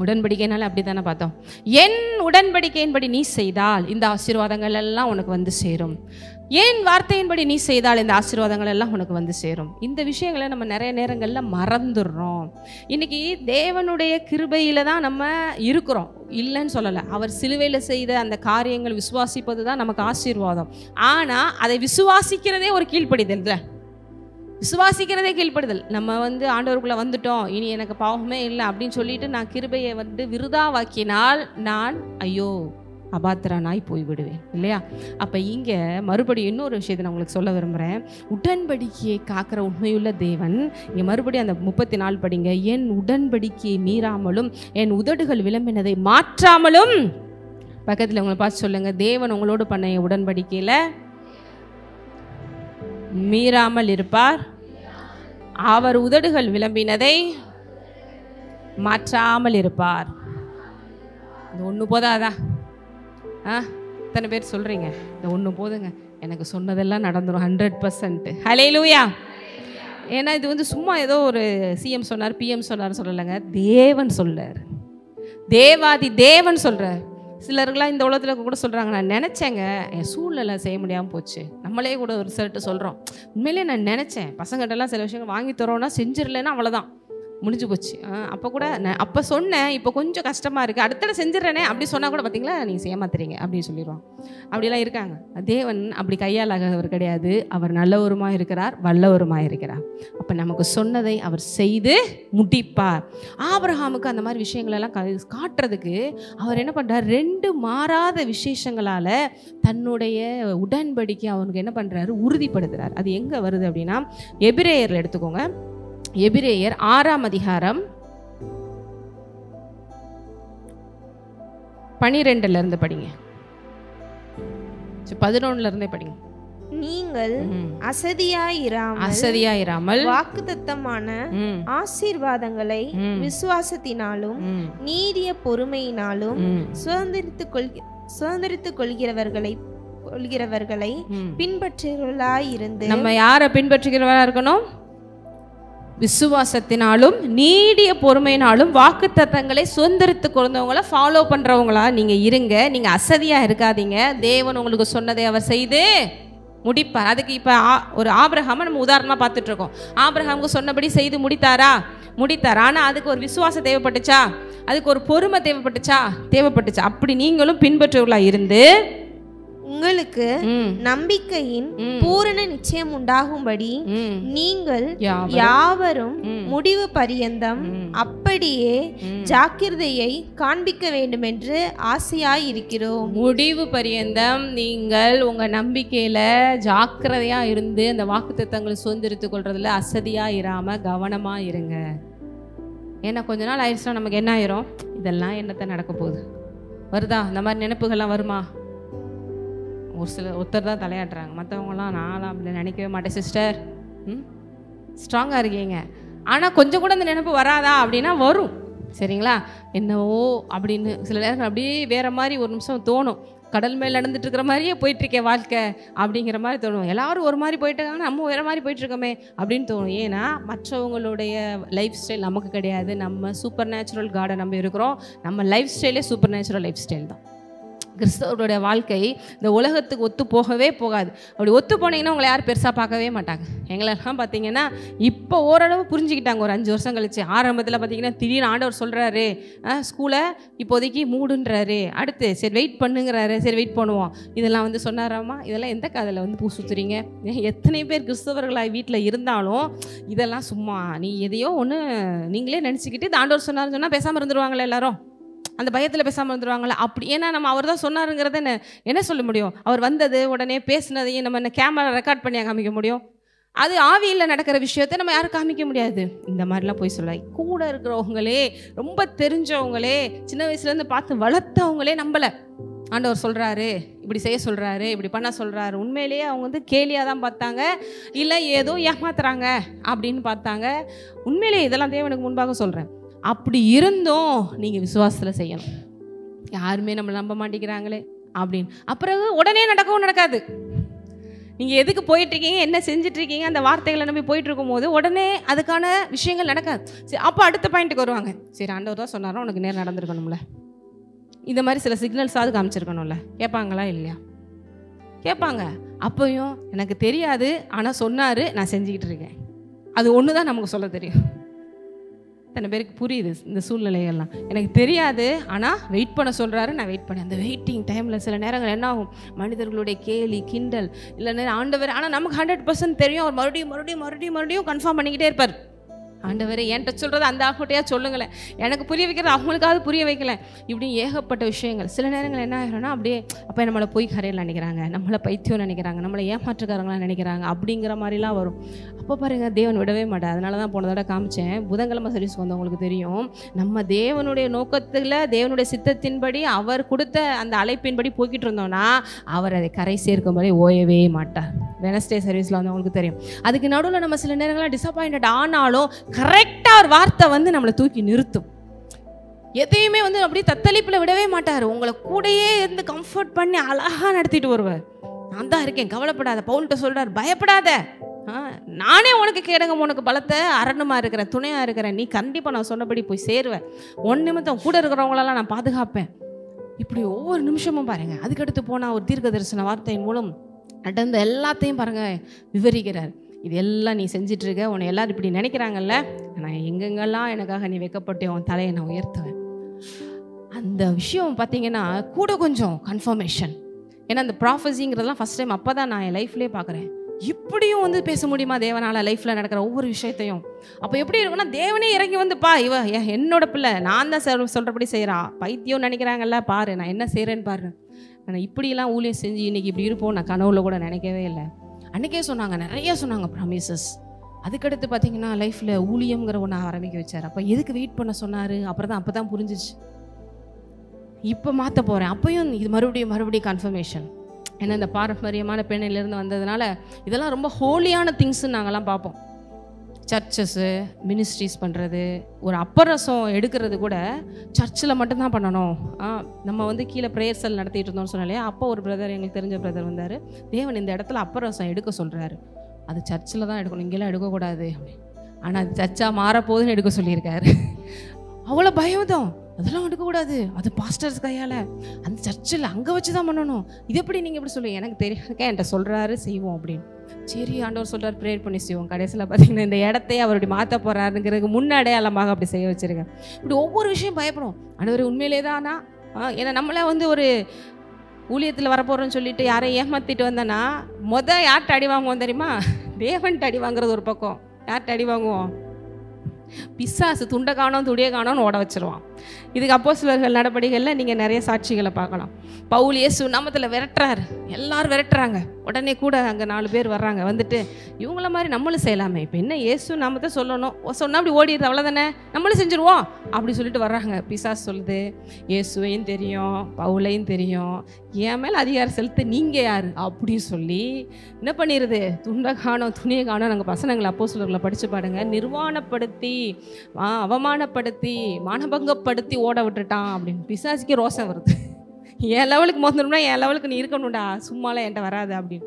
உடன்படிக்கைனால அப்படி தானே பார்த்தோம். என் உடன்படிக்கையின்படி நீ செய்தால் இந்த ஆசீர்வாதங்கள் எல்லாம் உனக்கு சேரும். என் வார்த்தையின்படி நீ செய்தால் இந்த ஆசீர்வாதங்கள் எல்லாம் உனக்கு சேரும். இந்த விஷயங்களை நம்ம நிறைய நேரங்களில் மறந்துடுறோம். இன்னைக்கு தேவனுடைய கிருபையில தான் நம்ம இருக்கிறோம், இல்லைன்னு சொல்லலை. அவர் சிலுவையில் செய்த அந்த காரியங்கள் விசுவாசிப்பது தான் நமக்கு ஆசீர்வாதம். ஆனால் அதை விசுவாசிக்கிறதே ஒரு கீழ்ப்படிதல். விசுவாசிக்கிறதே கீழ்ப்படுதல். நம்ம ஆண்டவருக்குள்ளே வந்துட்டோம், இனி எனக்கு பாவமே இல்லை அப்படின்னு சொல்லிட்டு நான் கிருபையை விருதாவாக்கினால் நான் ஐயோ அபாத்திரனாய் போய்விடுவேன் இல்லையா? அப்போ இங்கே மறுபடியும் இன்னொரு விஷயத்தை நான் உங்களுக்கு சொல்ல விரும்புகிறேன். உடன்படிக்கையை காக்கிற உண்மையுள்ள தேவன், இங்கே மறுபடியும் அந்த 34 படிங்க. என் உடன்படிக்கையை மீறாமலும் என் உதடுகள் விளம்பினதை மாற்றாமலும். பக்கத்தில் உங்களை பார்த்து சொல்லுங்க, தேவன் உங்களோடு பண்ண உடன்படிக்கையில் மீறாமல் இருப்பார், அவர் உதடுகள் விளம்பினதை மாற்றாமல் இருப்பார். இந்த ஒன்று போதாதா? இத்தனை பேர் சொல்கிறீங்க, இந்த ஒன்று போதுங்க, எனக்கு சொன்னதெல்லாம் நடந்துடும் 100%. ஹல்லேலூயா. ஏன்னா இது சும்மா ஏதோ ஒரு சிஎம் சொன்னார் பிஎம் சொன்னார் சொல்லலைங்க, தேவன் சொல்றார், தேவாதி தேவன் சொல்கிறார். சிலருக்குலாம் இந்த உலகத்தில் கூட சொல்கிறாங்க, நான் நினச்சேங்க, என் சூழ்நிலை செய்ய முடியாமல் போச்சு. நம்மளே கூட ஒரு சிலர்கிட்ட சொல்கிறோம், உண்மையிலே நான் நினச்சேன், பசங்கிட்டலாம் சில விஷயங்கள் வாங்கி தரோன்னா செஞ்சிடலன்னா அவ்வளோதான், முடிஞ்சு போச்சு. அப்போ கூட நான் அப்போ சொன்னேன், இப்போ கொஞ்சம் கஷ்டமாக இருக்குது, அடுத்தட செஞ்சிடறேனே அப்படி சொன்னால் கூட பார்த்தீங்களா நீங்கள் ஏமாத்துறீங்க அப்படின்னு சொல்லிடுவோம். அப்படிலாம் இருக்காங்க. தேவன் அப்படி கையாளாகவர் கிடையாது. அவர் நல்லவருமாக இருக்கிறார், வல்லவருமாக இருக்கிறார். அப்போ நமக்கு சொன்னதை அவர் செய்து முடிப்பார். ஆபிரகாமுக்கு அந்த மாதிரி விஷயங்களெல்லாம் காட்டுறதுக்கு அவர் என்ன பண்ணுறார், 2 மாறாத விசேஷங்களால் தன்னுடைய உடன்படிக்கை அவனுக்கு என்ன பண்ணுறாரு, உறுதிப்படுத்துகிறார். அது எங்கே வருது அப்படின்னா, எபிரேயரில் எடுத்துக்கோங்க. எபிரேயர் 6ஆம் அதிகாரம் 12 இருந்து படிங்க, 11 இருந்தே படிங்க. நீங்கள் அசதியாயிராமல் வாக்குத்தத்தமான ஆசீர்வாதங்களை விசுவாசத்தினாலும் நீடிய பொறுமையினாலும் சுதந்திரித்துக் கொள்கிறவர்களை பின்பற்றுகிறவர்களாயிருந்து. நம்ம யாரை பின்பற்றுகிறவர்களா இருக்கணும்? விசுவாசத்தினாலும் நீடிய பொறுமையினாலும் வாக்குத்தத்தங்களை சுதந்திரித்துக் கொண்டவங்கள ஃபாலோ பண்றவங்களா நீங்க இருங்க. நீங்க அசதியா இருக்காதீங்க. தேவன் உங்களுக்கு சொன்னதை அவர் செய்து முடிப்பார். அதுக்கு இப்போ ஒரு ஆபிரகாமை நம்ம உதாரணமாக பார்த்துட்டு இருக்கோம். ஆபிரகாமுக்கு சொன்னபடி செய்து முடித்தாரா? முடித்தார். ஆனால் அதுக்கு ஒரு விசுவாசம் தேவைப்பட்டுச்சா? அதுக்கு ஒரு பொறுமை தேவைப்பட்டுச்சா? அப்படி நீங்களும் பின்பற்றுவர்களா இருந்து உங்களுக்கு நம்பிக்கையின் பூரண நிச்சயம் உண்டாகும்படி நீங்கள் யாவரும் முடிவு பரியந்தம் அப்படியே ஜாக்கிரதையை காண்பிக்க வேண்டும் என்று ஆசையாய் இருக்கிறோம். முடிவு பரியந்தம் நீங்கள் உங்க நம்பிக்கையில ஜாக்கிரதையா இருந்து அந்த வாக்குத்தத்தங்களை சுதந்திரித்துக் கொள்றதுல அசதியா இராம கவனமா இருங்க. ஏன்னா கொஞ்ச நாள் ஆயிடுச்சுன்னா நமக்கு என்ன ஆயிரும், இதெல்லாம் என்னத்தை நடக்க போகுது வருதா, இந்த மாதிரி நினைப்புகள்லாம் வருமா? ஒருத்தர் தான் தலையாட்டுறாங்க, மற்றவங்களாம் நான்லாம் அப்படி நினைக்கவே மாட்டேன் சிஸ்டர், ஸ்ட்ராங்காக இருக்கீங்க. ஆனால் கொஞ்சம் கூட அந்த நினைப்பு வராதா அப்படின்னா வரும், சரிங்களா? என்னவோ அப்படின்னு சில நேரங்கள் அப்படியே வேறு மாதிரி ஒரு நிமிஷம் தோணும். கடல் மேல் நடந்துட்டு இருக்கிற மாதிரியே போயிட்டுருக்கேன் வாழ்க்கை அப்படிங்கிற மாதிரி தோணும். எல்லாரும் ஒரு மாதிரி போயிட்டுருக்காங்க, நம்ம வேறு மாதிரி போயிட்டுருக்கோமே அப்படின்னு தோணும். ஏன்னா மற்றவங்களுடைய லைஃப் ஸ்டைல் நமக்கு கிடையாது. நம்ம சூப்பர் நேச்சுரல் காடை நம்ம இருக்கிறோம். நம்ம லைஃப் ஸ்டைலே சூப்பர் நேச்சுரல் லைஃப் ஸ்டைல் தான். கிறிஸ்தவருடைய வாழ்க்கை இந்த உலகத்துக்கு ஒத்து போகவே போகாது. அப்படி ஒத்து போனீங்கன்னா உங்களை யாரும் பெருசாக பார்க்கவே மாட்டாங்க. எங்களெல்லாம் பார்த்தீங்கன்னா இப்போ ஓரளவு புரிஞ்சுக்கிட்டாங்க. ஒரு 5 வருஷம் கழிச்சு ஆரம்பத்தில் பார்த்தீங்கன்னா திடீர்னு ஆண்டவர் சொல்கிறாரு ஸ்கூலை இப்போதைக்கு மூடுன்றாரு, அடுத்து சரி வெயிட் பண்ணுங்கிறாரு, சரி வெயிட் பண்ணுவோம். இதெல்லாம் சொன்னாராமா, இதெல்லாம் எந்த காதில் பூ சுற்றுறீங்க? எத்தனை பேர் கிறிஸ்தவர்களாக வீட்டில் இருந்தாலும் இதெல்லாம் சும்மா நீ எதையோ ஒன்று நீங்களே நினச்சிக்கிட்டு இந்த ஆண்டவர் சொன்னாருன்னு சொன்னால் பேசாமல் இருந்துருவாங்களே எல்லாரும், அந்த பயத்தில் பேசாமல் வந்துடுவாங்களே அப்படி. ஏன்னா நம்ம அவர் தான் சொன்னாருங்கிறத என்ன சொல்ல முடியும்? அவர் வந்தது உடனே பேசினதையும் நம்ம கேமரா ரெக்கார்ட் பண்ணி காமிக்க முடியும்? அது ஆவியில் நடக்கிற விஷயத்தை நம்ம யாரும் காமிக்க முடியாது. இந்த மாதிரிலாம் போய் சொல்ல கூட இருக்கிறவங்களே, ரொம்ப தெரிஞ்சவங்களே, சின்ன வயசுலேருந்து பார்த்து வளர்த்தவங்களே நம்பலை. ஆண்டவர் சொல்கிறாரு, இப்படி செய்ய சொல்கிறாரு, இப்படி பண்ண சொல்கிறாரு. உண்மையிலேயே அவங்க வந்து கேலியாக தான் பார்த்தாங்க, இல்லை ஏதோ ஏமாத்துறாங்க அப்படின்னு பார்த்தாங்க. உண்மையிலேயே இதெல்லாம் தேவனுக்கு முன்பாக சொல்கிறேன். அப்படி இருந்தும் நீங்கள் விசுவாசத்தில் செய்யணும். யாருமே நம்மளை நம்ப மாட்டேங்கிறாங்களே அப்படின்னு அப்புறம் உடனே நடக்கவும் நடக்காது. நீங்கள் எதுக்கு போயிட்டுருக்கீங்க, என்ன செஞ்சிட்ருக்கீங்க, அந்த வார்த்தைகளை நம்பி போயிட்டுருக்கும் போது உடனே அதுக்கான விஷயங்கள் நடக்காது. சரி, அப்போ அடுத்த பாயிண்ட்டுக்கு வருவாங்க. சரி, ஆண்டவர் தான் சொன்னாரோ, உனக்கு நேரம் நடந்திருக்கணும்ல, இந்த மாதிரி சில சிக்னல்ஸாவது காமிச்சிருக்கணும்ல. கேட்பாங்களா இல்லையா? கேட்பாங்க. அப்போயும் எனக்கு தெரியாது, ஆனால் சொன்னார், நான் செஞ்சுக்கிட்டு இருக்கேன். அது ஒன்று தான் நமக்கு சொல்ல தெரியும். இத்தனை பேருக்கு புரியுது இந்த சூழ்நிலைகள்லாம். எனக்கு தெரியாது, ஆனால் வெயிட் பண்ண சொல்கிறாரு, நான் வெயிட் பண்ணேன். அந்த வெயிட்டிங் டைமில் சில நேரங்கள் என்ன ஆகும், மனிதர்களுடைய கேலி கிண்டல் இல்லைன்னா ஆண்டவர், ஆனால் நமக்கு 100% தெரியும். அவர் மறுபடியும் மறுபடியும் மறுபடியும் மறுபடியும் கன்ஃபார்ம் பண்ணிக்கிட்டே இருப்பார். ஆண்டவரே என்கிட்ட சொல்கிறது அந்த ஆகட்டையா சொல்லுங்களேன், எனக்கு புரிய வைக்கிறது அவங்களுக்காவது புரிய வைக்கல. இப்படி ஏகப்பட்ட விஷயங்கள். சில நேரங்கள் என்ன ஆகிடும்னா, அப்படியே அப்போ நம்மளை போய் கரையில் நினைக்கிறாங்க, நம்மளை பைத்தியம் நினைக்கிறாங்க, நம்மளை ஏமாற்றுக்காரங்களாம் நினைக்கிறாங்க, அப்படிங்கிற மாதிரிலாம் வரும். அப்போ பாருங்கள், தேவன் விடவே மாட்டார். அதனால தான் போன தடவை காமிச்சேன், புதன்கிழமை சர்வீஸ் வந்தவங்களுக்கு தெரியும். நம்ம தேவனுடைய நோக்கத்தில் தேவனுடைய சித்தத்தின்படி அவர் கொடுத்த அந்த அழைப்பின்படி போய்கிட்டு இருந்தோம்னா அவர் அதை கரை சேர்க்கும்படி ஓயவே மாட்டார். வெனஸ்டே சர்வீஸில் வந்தவங்களுக்கு தெரியும். அதுக்கு நடுவில் நம்ம சில நேரங்களில் டிசப்பாயிண்டட் ஆனாலும் கரெக்டாக ஒரு வார்த்தை வந்து நம்மளை தூக்கி நிறுத்தும். எதையுமே வந்து அப்படியே தத்தளிப்பில் விடவே மாட்டார். உங்களை கூடையே இருந்து கம்ஃபர்ட் பண்ணி அழகாக நடத்திட்டு வருவார். நான் தான் இருக்கேன், கவலைப்படாத. பவுல்கிட்ட சொல்கிறார், பயப்படாத, நானே உனக்கு கேடகம், உனக்கு பலத்தை அரணுமா இருக்கிறேன், துணையாக இருக்கிறேன், நீ கண்டிப்பாக நான் சொன்னபடி போய் சேருவேன், ஒன் நிமித்தம் கூட இருக்கிறவங்களெல்லாம் நான் பாதுகாப்பேன். இப்படி ஒவ்வொரு நிமிஷமும் பாருங்கள். அதுக்கடுத்து போனால் ஒரு தீர்க்க தரிசன வார்த்தையின் மூலம் நடந்த எல்லாத்தையும் பாருங்கள் விவரிக்கிறார். இது எல்லாம் நீ செஞ்சிட்ருக்க, உன்னை எல்லோரும் இப்படி நினைக்கிறாங்கல்ல, நான் எங்கெங்கெல்லாம் எனக்காக நீ வைக்கப்பட்டு உன் தலையை நான் உயர்த்துவேன். அந்த விஷயம் பார்த்தீங்கன்னா கூட கொஞ்சம் கன்ஃபர்மேஷன். ஏன்னா அந்த ப்ராஃபஸிங்கிறதெல்லாம் ஃபஸ்ட் டைம் அப்போ தான் நான் என் லைஃப்லேயே பார்க்குறேன். இப்படியும் வந்து பேச முடியுமா தேவனால் லைஃப்பில் நடக்கிற ஒவ்வொரு விஷயத்தையும்? அப்போ எப்படி இருக்குன்னா, தேவனே இறங்கி வந்துப்பா, இவ என்னோட பிள்ளை, நான் தான் சொல்கிறபடி செய்கிறா, பைத்தியம் நினைக்கிறாங்கல்ல, பாரு நான் என்ன செய்கிறேன்னு பாரு. நான் இப்படிலாம் ஊழியம் செஞ்சு இன்றைக்கி இப்படி இருப்போம் நான் கனவுல கூட நினைக்கவே இல்லை. அன்றைக்கே சொன்னாங்க, நிறைய சொன்னாங்க ப்ராமிசஸ். அதுக்கடுத்து பார்த்தீங்கன்னா லைஃப்பில் ஊழியம்ங்கிற ஒன்று ஆரம்பிக்க வச்சார். அப்போ எதுக்கு வெயிட் பண்ண சொன்னார்? அப்போ தான் புரிஞ்சிச்சு. இப்போ மாற்ற போகிறேன். அப்போயும் இது மறுபடியும் கன்ஃபர்மேஷன். ஏன்னா இந்த பாரம்பரியமான பெண்ணிலேருந்து வந்ததுனால இதெல்லாம் ரொம்ப ஹோலியான திங்ஸ்ன்னு நாங்கள்லாம் பார்ப்போம். சர்ச்சஸ்ஸு, மினிஸ்ட்ரிஸ் பண்ணுறது, ஒரு அப்பரசம் எடுக்கிறது கூட சர்ச்சில் மட்டும்தான் பண்ணணும். நம்ம வந்து கீழே ப்ரேயர் செல் நடத்திட்டு இருந்தோம்னு சொன்னாலே, அப்போ ஒரு பிரதர், எங்களுக்கு தெரிஞ்ச பிரதர் வந்தார், தேவன் இந்த இடத்துல அப்பரசம் எடுக்க சொல்கிறாரு, அது சர்ச்சில் தான் எடுக்கணும், இங்கெல்லாம் எடுக்கக்கூடாது அப்படி. ஆனால் அது சர்ச்சாக மாறப்போகுதுன்னு எடுக்க சொல்லியிருக்காரு. அவ்வளோ பயம்தான், அதெல்லாம் எடுக்கக்கூடாது, அது பாஸ்டர்ஸ் கையால், அந்த சர்ச்சில் அங்கே வச்சு தான் பண்ணணும். இது எப்படி நீங்கள் எப்படி சொல்லுங்கள்? எனக்கு தெரியாதுக்கா, என்கிட்ட சொல்கிறாரு, செய்வோம் அப்படின்னு. சரி, ஆண்டவர் சொல்கிறார், ப்ரேயர் பண்ணி செய்வோம். கடைசியில் பார்த்தீங்கன்னா இந்த இடத்தையே அவருடைய மாற்ற போகிறாருங்கிறதுக்கு முன்னடையாளமாக அப்படி செய்ய வச்சுருக்கேன். இப்படி ஒவ்வொரு விஷயம் பயப்படும். ஆண்டவர் உண்மையிலே தானா? ஏன்னா நம்மளே வந்து ஒரு ஊழியத்தில் வரப்போகிறோன்னு சொல்லிட்டு யாரையும் ஏமாற்றிட்டு வந்தேன்னா யார்கிட்ட அடி வாங்குவோம் தெரியுமா? தேவன்கிட்ட அடி வாங்குறது ஒரு பக்கம். யார்கிட்ட அடி வாங்குவோம்? பிசாசு துண்டை காணோம் துடியை காணோன்னு ஓட வச்சிருவான். இதுக்கு அப்போஸ்தலர்கள் நடபடிகளில் நீங்கள் நிறைய சாட்சிகளை பார்க்கலாம். பவுல் இயேசு நாமத்தில் விரட்டுறாரு, எல்லாரும் விரட்டுறாங்க. உடனே கூட அங்கே 4 பேர் வர்றாங்க, வந்துட்டு இவங்கள மாதிரி நம்மளும் செய்யலாமே, இப்போ என்ன இயேசு நாமத்தை சொல்லணும், சொன்னால் அப்படி ஓடிடுது, அவ்வளோதானே, நம்மளும் செஞ்சுருவோம் அப்படி சொல்லிட்டு வர்றாங்க. பிசாசு சொல்லுது, இயேசுவையும் தெரியும், பவுலையும் தெரியும், என் மேலே அதிகாரம் செலுத்த நீங்கள் யார் அப்படின்னு சொல்லி என்ன பண்ணிடுது, துண்டை காணோம் துணியை காணோம். நாங்கள் பசங்களை அப்போஸ்தலர்களை படித்து பாடுங்க, நிர்வாணப்படுத்தி அவமானப்படுத்தி மானபங்கப்படுத்தி ஓட விட்டுட்டான் அப்படின்னு பிசாசுக்கு ரோசம் வருது. என் லெவலுக்கு மோசணும்னா என் லெவலுக்கு நீ இருக்கணும்டா, சும்மாலாம் என்கிட்ட வராது அப்படின்னு.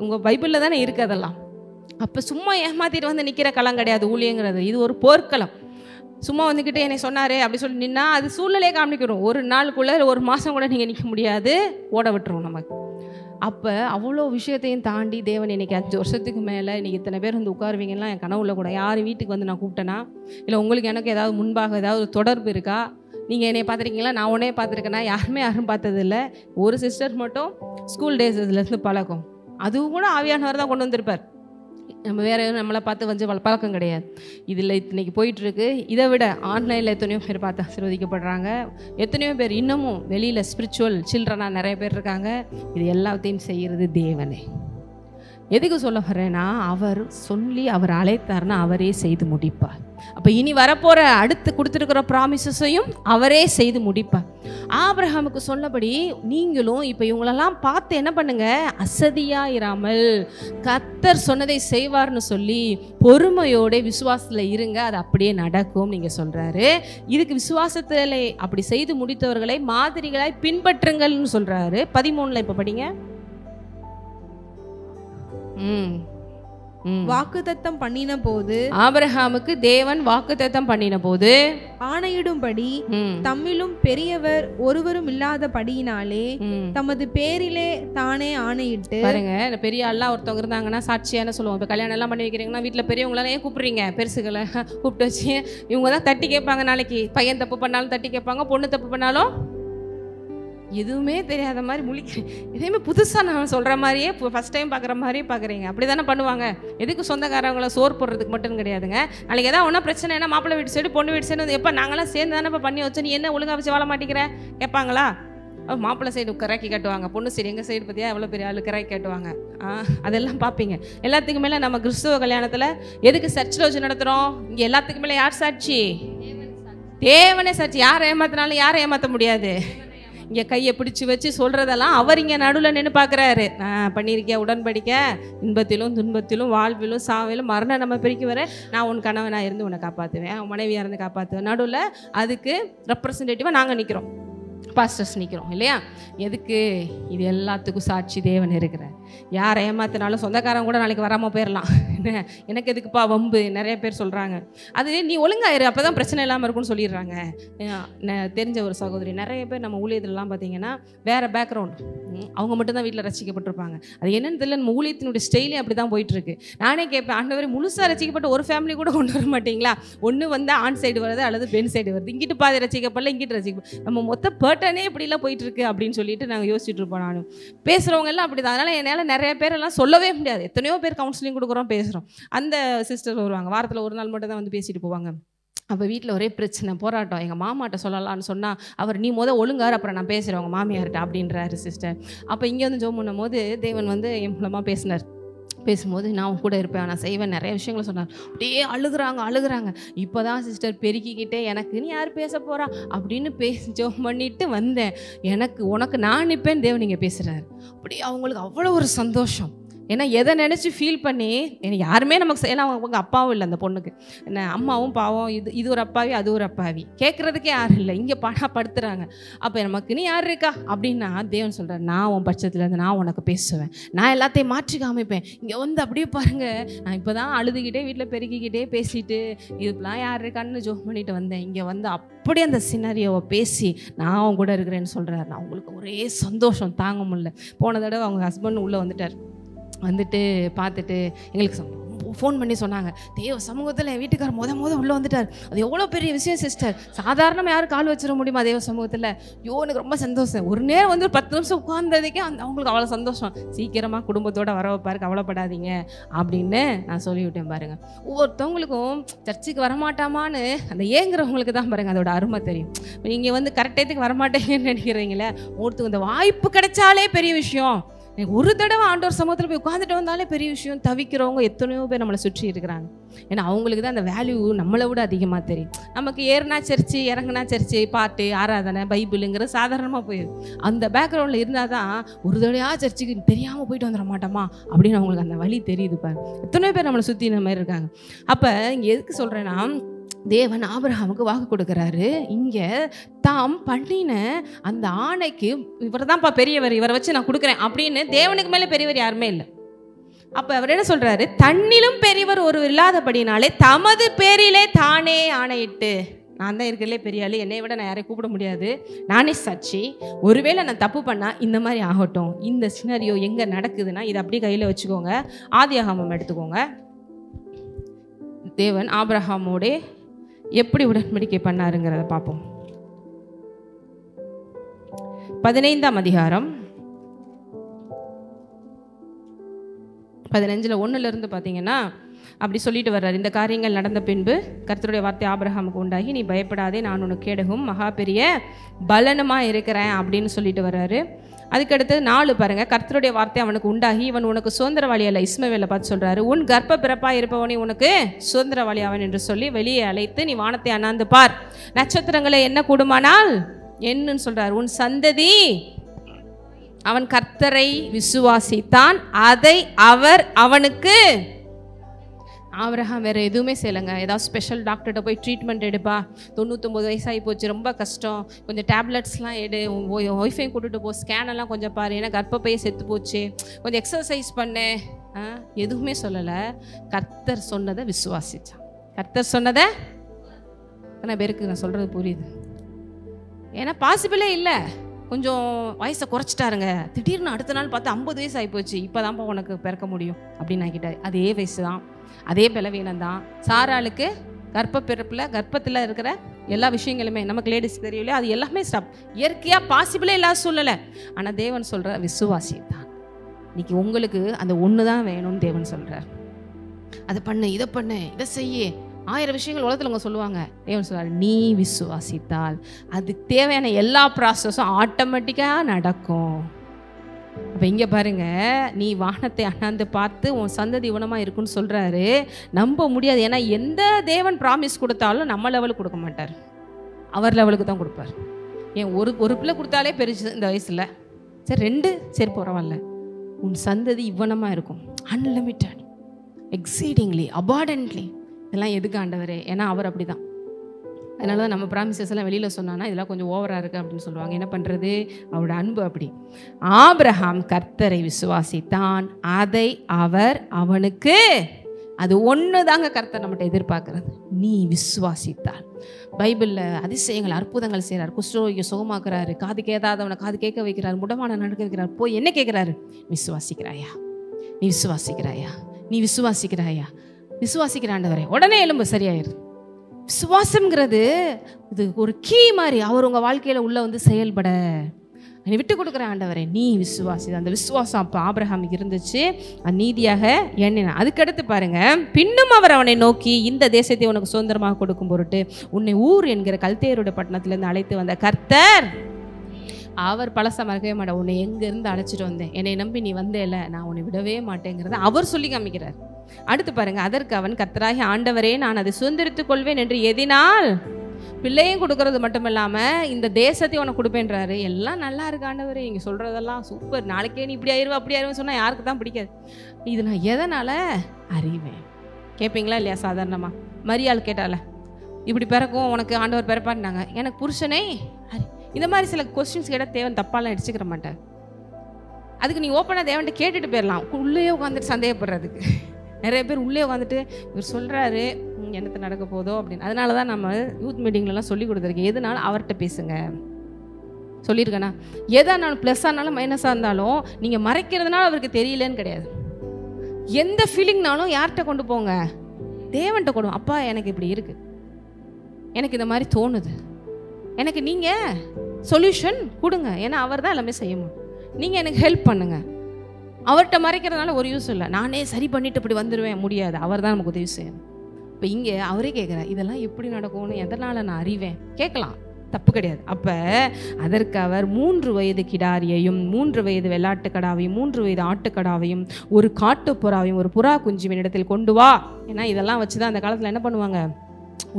உங்கள் பைபிளில் தானே இருக்குது அதெல்லாம். அப்போ சும்மா ஏமாத்திட்டு வந்து நிற்கிற களம் கிடையாது ஊழியங்கிறது, இது ஒரு போர்க்களம். சும்மா வந்துக்கிட்டு என்னை சொன்னார் அப்படி சொல்லி நின்னா அது சூழ்நிலையை காமிக்கிறோம். ஒரு நாளுக்குள்ளே 1 மாதம் கூட நீங்கள் நிற்க முடியாது, ஓட விட்டுருவோம் நமக்கு. அப்போ அவ்வளோ விஷயத்தையும் தாண்டி தேவன் இன்றைக்கி 5 வருஷத்துக்கு மேலே இன்றைக்கி இத்தனை பேர் வந்து உட்காருவீங்கன்னா என் கனவுல கூட யார் வீட்டுக்கு வந்து நான் கூப்பிட்டேன்னா, இல்லை உங்களுக்கு எனக்கு ஏதாவது முன்பாக ஏதாவது தொடர்பு இருக்கா, நீங்கள் என்னை பார்த்துருக்கீங்களா, நான் உடனே பார்த்துருக்கேன்னா, யாரும் பார்த்ததில்ல. ஒரு சிஸ்டர் மட்டும் ஸ்கூல் டேஸ்லேருந்து பழக்கம், அதுவும் கூட ஆவியானவர் தான் கொண்டு வந்திருப்பார். நம்ம வேறு எதுவும் நம்மளை பார்த்து கொஞ்சம் பழக்கம் கிடையாது. இதில் இன்றைக்கி போயிட்டுருக்கு. இதை விட ஆன்லைனில் எத்தனையோ பேர் பார்த்து ஆசீர்வதிக்கப்படுறாங்க. எத்தனையோ பேர் இன்னமும் வெளியில் ஸ்பிரிச்சுவல் சில்ட்ரனாக நிறைய பேர் இருக்காங்க. இது எல்லாத்தையும் செய்கிறது தேவனே. எதுக்கு சொல்ல வர்றேன்னா, அவர் சொல்லி அவர் அழைத்தார்னா அவரே செய்து முடிப்பார். அப்போ இனி வரப்போகிற அடுத்து கொடுத்துருக்கிற ப்ராமிசஸையும் அவரே செய்து முடிப்பார். ஆபிரகாமுக்கு சொன்னபடி நீங்களும் இப்போ இவங்களெல்லாம் பார்த்து என்ன பண்ணுங்க, அசதியாக இராமல் கர்த்தர் சொன்னதை செய்வார்னு சொல்லி பொறுமையோட விசுவாசத்தில் இருங்க, அது அப்படியே நடக்கும் நீங்கள் சொல்கிறாரு. இதுக்கு விசுவாசத்தில் அப்படி செய்து முடித்தவர்களை மாதிரிகளாய் பின்பற்றுங்கள்னு சொல்கிறாரு. 13 இப்போ படிங்க. வாக்குத்தத்தம் பண்ணின போது, ஆபிரகாமுக்கு தேவன் வாக்குத்தத்தம் பண்ணின போது ஆணையிடும்படி தம்மிலும் பெரியவர் ஒருவரும் இல்லாதபடியினாலே தமது பேரிலே தானே ஆணையிட்டு. பாருங்க, பெரிய ஆள்லாம் ஒருத்தவங்க இருந்தாங்கன்னா சாட்சியான சொல்லுவோம். இப்போ கல்யாணம் எல்லாம் பண்ணி வைக்கிறீங்கன்னா வீட்டில் பெரியவங்களாம் ஏன் கூப்பிடுறீங்க, பெருசுகளை கூப்பிட்டு வச்சு இவங்க தான் தட்டி கேட்பாங்க. நாளைக்கு பையன் தப்பு பண்ணாலும் தட்டி கேட்பாங்க, பொண்ணு தப்பு பண்ணாலும் எதுவுமே தெரியாத மாதிரி முழிக்கிறேன். எதையுமே புதுசாக நான் சொல்கிற மாதிரியே ஃபஸ்ட் டைம் பார்க்குற மாதிரியே பார்க்குறீங்க. அப்படி தானே பண்ணுவாங்க. எதுக்கு சொந்தக்காரவங்கள சோறு போடுறதுக்கு மட்டும் கிடையாதுங்க. நாளைக்கு எதாவது ஒன்றா பிரச்சனை என்ன, மாப்பிள்ளை வீட்டு சைடு பொண்ணு வீட்டு சைடு எப்போ நாங்களாம் சேர்ந்து தானே இப்போ பண்ணி வச்சோம், நீ என்ன ஒழுங்காக வச்சு வாழ மாட்டேங்கிற கேட்பாங்களா? மாப்பிள்ளை சைடு கராக்கி காட்டுவாங்க, பொண்ணு சைடு எங்கள் சைடு பற்றியா எவ்வளோ பெரிய ஆளு கராக்கி காட்டுவாங்க. அதெல்லாம் பார்ப்பீங்க. எல்லாத்துக்கு மேலே நம்ம கிறிஸ்துவ கல்யாணத்தில் எதுக்கு சர்ச்சில் வச்சு நடத்துகிறோம்? இங்கே எல்லாத்துக்கு மேலே யார் சாட்சி? தேவனே சாட்சி. யாரை ஏமாத்தினாலும் யாரை ஏமாற்ற முடியாது. இங்கே கையை பிடிச்சி வச்சு சொல்கிறதெல்லாம் அவர் இங்கே நடுவில் நின்று பார்க்குறாரு. பண்ணியிருக்கியா உடன்படிக்க, இன்பத்திலும் துன்பத்திலும் வாழ்விலும் சாவிலும் மரணம் நம்ம பிரிக்க வர, நான் உன் கணவனாக இருந்து உன்னை காப்பாற்றுவேன், உன் மனைவியாக இருந்து காப்பாற்றுவேன். நடுவில் அதுக்கு ரெப்ரசன்டேட்டிவாக நாங்கள் நிற்கிறோம், பாஸ்டர்ஸ் நிற்கிறோம் இல்லையா? எதுக்கு? இது எல்லாத்துக்கும் சாட்சி தேவன் இருக்கிறார். யாரை ஏமாத்தினாலும் சொந்தக்காரங்க கூட நாளைக்கு வராமல் போயிடலாம். என்ன எனக்கு எதுக்குப்பா வம்பு? நிறைய பேர் சொல்கிறாங்க. அது நீ ஒழுங்காயிரு, அப்போ தான் பிரச்சனை இல்லாமல் இருக்கும்னு சொல்லிடுறாங்க. தெரிஞ்ச ஒரு சகோதரி, நிறைய பேர் நம்ம ஊழியத்திலலாம் பார்த்தீங்கன்னா வேறு பேக்ரவுண்ட், அவங்க மட்டும்தான் வீட்டில் ரசிக்கப்பட்டிருப்பாங்க. அது என்னன்னு தெரியல, நம்ம ஊழியத்தினுடைய ஸ்டைலே அப்படி தான் போயிட்டுருக்கு. நானே கேட்பேன், ஆண்டவரே முழுசாக ரசிக்கப்பட்ட ஒரு ஃபேமிலி கூட கொண்டு வர மாட்டீங்களா? ஒன்று வந்து ஆண் சைடு வருது அல்லது பெண் சைடு வருது, இங்கிட்டு பாதி ரசிக்கப்படல இங்கிட்டு ரசிக்கப்படல, நம்ம மொத்த பேட்டனே இப்படிலாம் போயிட்டுருக்கு அப்படின்னு சொல்லிட்டு நாங்கள் யோசிச்சுட்டு இருப்போம். நானும் பேசுகிறவங்க எல்லாம் அப்படி தான். அதனால் என்னால் நிறைய பேரெல்லாம் சொல்லவே முடியாது. எத்தனையோ பேர் கவுன்சிலிங் கொடுக்குறோம், பேசுகிறோம். அந்த சிஸ்டர் வருவாங்க, வாரத்தில் ஒரு நாள் மட்டும் தான் வந்து பேசிட்டு போவாங்க. அப்போ வீட்டில் ஒரே பிரச்சனை, போராட்டம். எங்கள் மாமாட்ட சொல்லலான்னு சொன்னால் அவர் நீ ஒழுங்காரு, அப்புறம் நான் பேசுகிறேன் உங்கள் மாமியார்கிட்ட அப்படின்றாரு சிஸ்டர். அப்போ இங்கே வந்து ஜோம் பண்ணும் போது தேவன் வந்து என் மூலமாக பேசினார். பேசும்போது நான் கூட இருப்பேன், நான் செய்வேன், நிறைய விஷயங்களை சொன்னார். அப்படியே அழுகுறாங்க. இப்போ தான் சிஸ்டர் பெருக்கிக்கிட்டே எனக்கு நீ யார் பேச போகிறா அப்படின்னு ஜோம் பண்ணிட்டு வந்தேன். உனக்கு நான் நிற்பேன் தேவன் நீங்கள் பேசுகிறாரு. அப்படியே அவங்களுக்கு அவ்வளோ ஒரு சந்தோஷம். ஏன்னா எதை நினச்சி ஃபீல் பண்ணி, ஏன்னா யாருமே நமக்கு, ஏன்னா அவங்க அப்பாவும் இல்லை அந்த பொண்ணுக்கு, என்ன அம்மாவும் பாவம், இது ஒரு அப்பாவி அது ஒரு அப்பாவி, கேட்குறதுக்கே யாரும் இல்லை, இங்கே படுத்துறாங்க. அப்போ நமக்கு நீ யார் இருக்கா அப்படின்னா தேவன் சொல்கிறார், நான் உன் பட்சத்துலேருந்து நான் உனக்கு பேசுவேன், நான் எல்லாத்தையும் மாற்றி காமிப்பேன். இங்கே வந்து அப்படியே பாருங்கள், நான் இப்போ தான் அழுதுகிட்டே வீட்டில் பெருக்கிக்கிட்டே பேசிட்டு இதுக்கெலாம் யார் இருக்கான்னு ஜோக் பண்ணிட்டு வந்தேன். இங்கே வந்து அப்படியே அந்த சினாரியோவை பேசி நான் அவங்க கூட இருக்கிறேன்னு சொல்கிறார். நான் உங்களுக்கு ஒரே சந்தோஷம் தாங்க முடியல. போன தடவை அவங்க ஹஸ்பண்ட் உள்ளே வந்துட்டு பார்த்துட்டு எங்களுக்கு ஃபோன் பண்ணி சொன்னாங்க, தேவ சமூகத்தில் என் வீட்டுக்காரர் மொத உள்ளே வந்துட்டார். அது எவ்வளோ பெரிய விஷயம் சிஸ்டர், சாதாரணமாக யாரும் கால் வச்சிட முடியுமா தேவ சமூகத்தில்? எனக்கு ரொம்ப சந்தோஷம். ஒரு நேரம் வந்து 10 நிமிஷம் உட்கார்ந்ததுக்கே அவங்களுக்கு அவ்வளோ சந்தோஷம். சீக்கிரமாக குடும்பத்தோடு வர வைப்பாரு, கவலைப்படாதீங்க அப்படின்னு நான் சொல்லிவிட்டேன். பாருங்கள், ஒவ்வொருத்தவங்களுக்கும் சர்ச்சுக்கு வரமாட்டாமான்னு அந்த ஏங்குறவங்களுக்கு தான் பாருங்கள் அதோட அருமை தெரியும். நீங்கள் வந்து கரெக்டத்துக்கு வரமாட்டேங்கன்னு நினைக்கிறீங்களே, ஒருத்தவங்க இந்த வாய்ப்பு கிடைச்சாலே பெரிய விஷயம். ஒரு தடவை ஆண்டவர் சமூகத்தில் போய் உட்காந்துட்டு வந்தாலே பெரிய விஷயம். தவிக்கிறவங்க எத்தனையோ பேர் நம்மளை சுற்றி இருக்கிறாங்க. ஏன்னா அவங்களுக்கு தான் அந்த வேல்யூ நம்மளை விட அதிகமாக தெரியும். நமக்கு ஏறினா சர்ச்சு, இறங்குனா சர்ச்சு, பாட்டு, ஆராதனை, பைபிளுங்கிறது சாதாரணமாக போயிடும். அந்த பேக்ரவுண்டில் இருந்தால் தான் ஒரு தடவையாக சர்ச்சுக்கு தெரியாமல் போயிட்டு வந்துட மாட்டோமா அப்படின்னு அவங்களுக்கு அந்த வழி தெரியுது. பாரு, எத்தனையோ பேர் நம்மளை சுற்றி இந்த மாதிரி இருக்காங்க. அப்போ இங்கே எதுக்கு சொல்கிறேன்னா, தேவன் ஆபிரகாமுக்கு வாக்கு கொடுக்குறாரு. இங்கே தாம் பண்ணின அந்த ஆணைக்கு இவர் தான்ப்பா பெரியவர், இவரை வச்சு நான் கொடுக்குறேன் அப்படின்னு தேவனுக்கு மேலே பெரியவர் யாருமே இல்லை. அப்போ அவர் என்ன சொல்கிறாரு, தன்னிலும் பெரியவர் ஒரு இல்லாதபடினாலே தமது பேரிலே தானே ஆணையிட்டு, நான் தான் இருக்கிறதுலே பெரிய ஆள், என்னை விட நான் யாரையும் கூப்பிட முடியாது, நானே சாட்சி, ஒருவேளை நான் தப்பு பண்ணால் இந்த மாதிரி ஆகட்டும். இந்த சினாரியோ எங்கே நடக்குதுன்னா இதை அப்படியே கையில் வச்சுக்கோங்க. ஆதியாகமம் எடுத்துக்கோங்க. தேவன் ஆபிரகாமோட எப்படி உடன்படிக்கை பண்ணாருங்கிறத பார்ப்போம். 15ஆம் அதிகாரம் 15:1 பார்த்தீங்கன்னா அப்படி சொல்லிட்டு வர்றாரு. இந்த காரியங்கள் நடந்த பின்பு கர்த்தருடைய வார்த்தை ஆபிரகாமுக்கு உண்டாகி, நீ பயப்படாதே, நான் உனக்கு கேடகும் மகா பெரிய பலனுமா இருக்கிறேன் அப்படின்னு சொல்லிட்டு வர்றாரு. அதுக்கடுத்து 4 பாருங்க, கர்த்தருடைய வார்த்தை அவனுக்கு உண்டாகி, இவன் உனக்கு சுதந்திரவாளி அல்ல. இஸ்மவேலை பார்த்து சொல்றாரு, உன் கர்ப்ப பிறப்பாய் இருப்பவனே உனக்கு சுதந்திரவாளி அவன் என்று சொல்லி வெளியே அழைத்து, நீ வானத்தை அண்ணாந்து பார், நட்சத்திரங்களை என்ன கூடுமானால் என்னன்னு சொல்றாரு. உன் சந்ததி அவன் கர்த்தரை விசுவாசித்தான், அதை அவர் அவனுக்கு. ஆபிரகாம் வேறு எதுவுமே செய்யலைங்க. ஏதாவது ஸ்பெஷல் டாக்டர்கிட்ட போய் ட்ரீட்மெண்ட் எடுப்பா, 99 வயசாகி போச்சு, ரொம்ப கஷ்டம், கொஞ்சம் டேப்லெட்ஸ்லாம் எடு, ஒய்ஃபையும் கூட்டிகிட்டு போ, ஸ்கேனெல்லாம் கொஞ்சம் பாரு, ஏன்னா கர்ப்பப்பையே செத்து போச்சு, கொஞ்சம் எக்ஸசைஸ் பண்ணு, எதுவுமே சொல்லலை. கர்த்தர் சொன்னதை விசுவாசிச்சான். கர்த்தர் சொன்னதை எத்தனை பேருக்கு நான் சொல்கிறது புரியுது? ஏன்னா பாசிபிளே இல்லை. கொஞ்சம் வயசை குறைச்சிட்டாருங்க, திடீர்னு அடுத்த நாள் பார்த்து 50 வயசு ஆகி போச்சு, இப்போ தான்ப்பா உனக்கு பிறக்க முடியும் அப்படின்னு ஆகிட்டாரு. அதே வயசு தான், அதே பலவீனம் தான். சாராளுக்கு கர்ப்பத்தில் இருக்கிற எல்லா விஷயங்களுமே நமக்கு லேடிஸ் தெரியலையோ அது எல்லாமே ஸ்டாப், இயற்கையாக பாசிபிளே இல்லாத சொல்லலை. ஆனால் தேவன் சொல்கிற விசுவாசி தான். இன்னைக்கு உங்களுக்கு அந்த ஒன்று தான் வேணும்னு தேவன் சொல்கிறார். அதை பண்ணு, இதை பண்ணு, இதை செய்ய, 1000 விஷயங்கள் உலகத்தில் அவங்க சொல்லுவாங்க. தேவன் சொல்றாரு, நீ விசுவாசித்தால் அதுக்கு தேவையான எல்லா ப்ராசஸும் ஆட்டோமேட்டிக்காக நடக்கும். அப்போ இங்கே பாருங்க, நீ வானத்தை அண்ணாந்து பார்த்து உன் சந்ததி இவனமாக இருக்குன்னு சொல்கிறாரு. நம்ப முடியாது. ஏன்னா எந்த தேவன் ப்ராமிஸ் கொடுத்தாலும் நம்ம லெவலுக்கு கொடுக்க மாட்டார், அவர் லெவலுக்கு தான் கொடுப்பார். ஏன் ஒரு பிள்ளை கொடுத்தாலே பெருசு இந்த வயசில், சரி 2 சரி பரவாயில்ல, உன் சந்ததி இவனமாக இருக்கும், அன்லிமிட்டட், எக்ஸீடிங்லி, அபார்டன்ட்லி. இதெல்லாம் எதுக்கு ஆண்டவரே? ஏன்னா அவர் அப்படி தான். அதனால தான் நம்ம ப்ராமிசஸ் எல்லாம் வெளியில் சொன்னான்னா இதெல்லாம் கொஞ்சம் ஓவராக இருக்குது அப்படின்னு சொல்லுவாங்க. என்ன பண்ணுறது, அவரோட அன்பு அப்படி. ஆபிரகாம் கர்த்தரை விசுவாசித்தான், அதை அவர் அவனுக்கு. அது ஒன்று தாங்க கர்த்தர் நம்மகிட்ட எதிர்பார்க்கறது, நீ விசுவாசித்தால். பைபிளில் அதிசயங்கள் அற்புதங்கள் செய்கிறார். குஷ்டரோகியை சுகமாக்குறாரு, காது கேட்காதவனை காது கேட்க வைக்கிறார், முடமான நடக்க வைக்கிறார். போய் என்ன கேட்குறாரு? விசுவாசிக்கிறாயா, நீ விசுவாசிக்கிறாயா, நீ விசுவாசிக்கிறாயா, விசுவாசிக்கிற ஆண்டவரே, உடனே எலும்பு சரியாயிரு. விசுவாசம்ங்கிறது இது ஒரு கீ மாதிரி அவர் உங்கள் வாழ்க்கையில் உள்ள வந்து செயல்பட நீ விட்டு கொடுக்குற ஆண்டவரே, நீ விசுவாசி. அந்த விசுவாசம் அப்போ ஆபிரகாமுக்கு இருந்துச்சு, நீதியாக எண்ணினான். அதுக்கடுத்து பாருங்க, பின்னும் அவர் அவனை நோக்கி, இந்த தேசத்தை உனக்கு சுதந்திரமாக கொடுக்கும் பொருட்டு உன்னை ஊர் என்கிற கல்தேயருடைய பட்டணத்திலேருந்து அழைத்து வந்த கர்த்தர். அவர் பழச மறக்கவே மாட்டேன், உன்னை எங்கேருந்து அழைச்சிட்டு வந்தேன், என்னை நம்பி நீ வந்தேல, நான் உன்னை விடவே மாட்டேங்கிறத அவர் சொல்லி காமிக்கிறார். அடுத்து பாருங்க, அதற்கு அவன், கர்த்தராகிய ஆண்டவரே, நான் அதை சுதந்திரித்துக் கொள்வேன் என்று எதினால். பிள்ளையும் கொடுக்கறது மட்டும் இல்லாமல் இந்த தேசத்தையும் உனக்கு கொடுப்பேன்றாரு. எல்லாம் நல்லா இருக்கு ஆண்டவரே, இங்கே சொல்கிறதெல்லாம் சூப்பர், நாளைக்கே நீ இப்படி ஆயிடுவா அப்படி ஆயிடுவேன்னு சொன்னால் யாருக்கு தான் பிடிக்காது. இது நான் எதனால் அறிவேன் கேட்பீங்களா இல்லையா? சாதாரணமாக மரியாள் கேட்டால, இப்படி பிறக்கும் உனக்கு ஆண்டவர் பிறப்பான்னாங்க, எனக்கு புருஷனே இந்த மாதிரி சில கொஸ்டின்ஸ் கேட்டால் தேவன் தப்பாலாம் அடிச்சுக்கிற மாட்டார். அதுக்கு நீ ஓப்பனாக தேவன்கிட்ட கேட்டுட்டு போயிடலாம். உள்ளே உட்காந்துட்டு சந்தேகப்படுறதுக்கு நிறைய பேர் உள்ளே உட்காந்துட்டு இவர் சொல்கிறாரு என்னத்தை நடக்க போதோ அப்படின்னு. அதனால தான் நம்ம யூத் மீட்டிங்லலாம் சொல்லி கொடுத்துருக்கேன், எதுனாலும் அவர்கிட்ட பேசுங்க சொல்லியிருக்கேண்ணா. எதானாலும் ப்ளஸ்ஸாக இருந்தாலும் மைனஸாக இருந்தாலும் நீங்கள் மறைக்கிறதுனால அவருக்கு தெரியலன்னு கிடையாது. எந்த ஃபீலிங்னாலும் யார்கிட்ட கொண்டு போங்க, தேவன்கிட்ட கொண்டு. அப்பா எனக்கு இப்படி இருக்குது, எனக்கு இந்த மாதிரி தோணுது, எனக்கு நீங்கள் சொல்யூஷன் கொடுங்க. ஏன்னா அவர் தான் எல்லாமே செய்யணும். நீங்கள் எனக்கு ஹெல்ப் பண்ணுங்கள். அவர்கிட்ட மறைக்கிறதுனால ஒரு யூஸ் இல்லை. நானே சரி பண்ணிட்டு இப்படி வந்துடுவேன், முடியாது. அவர் தான் நமக்கு உதவி செய்யணும். இப்போ இங்கே அவரே கேட்குறார், இதெல்லாம் எப்படி நடக்கும்னு எதனால் நான் அறிவேன்? கேட்கலாம், தப்பு கிடையாது. அப்போ அதற்கு அவர் 3 வயது கிடாரியையும் 3 வயது வெள்ளாட்டுக்கடாவையும் 3 வயது ஆட்டுக்கடாவையும் ஒரு காட்டுப்புறாவையும் ஒரு புறா குஞ்சுவின் இடத்தில் கொண்டு வா. ஏன்னா இதெல்லாம் வச்சு தான் அந்த காலத்தில் என்ன பண்ணுவாங்க,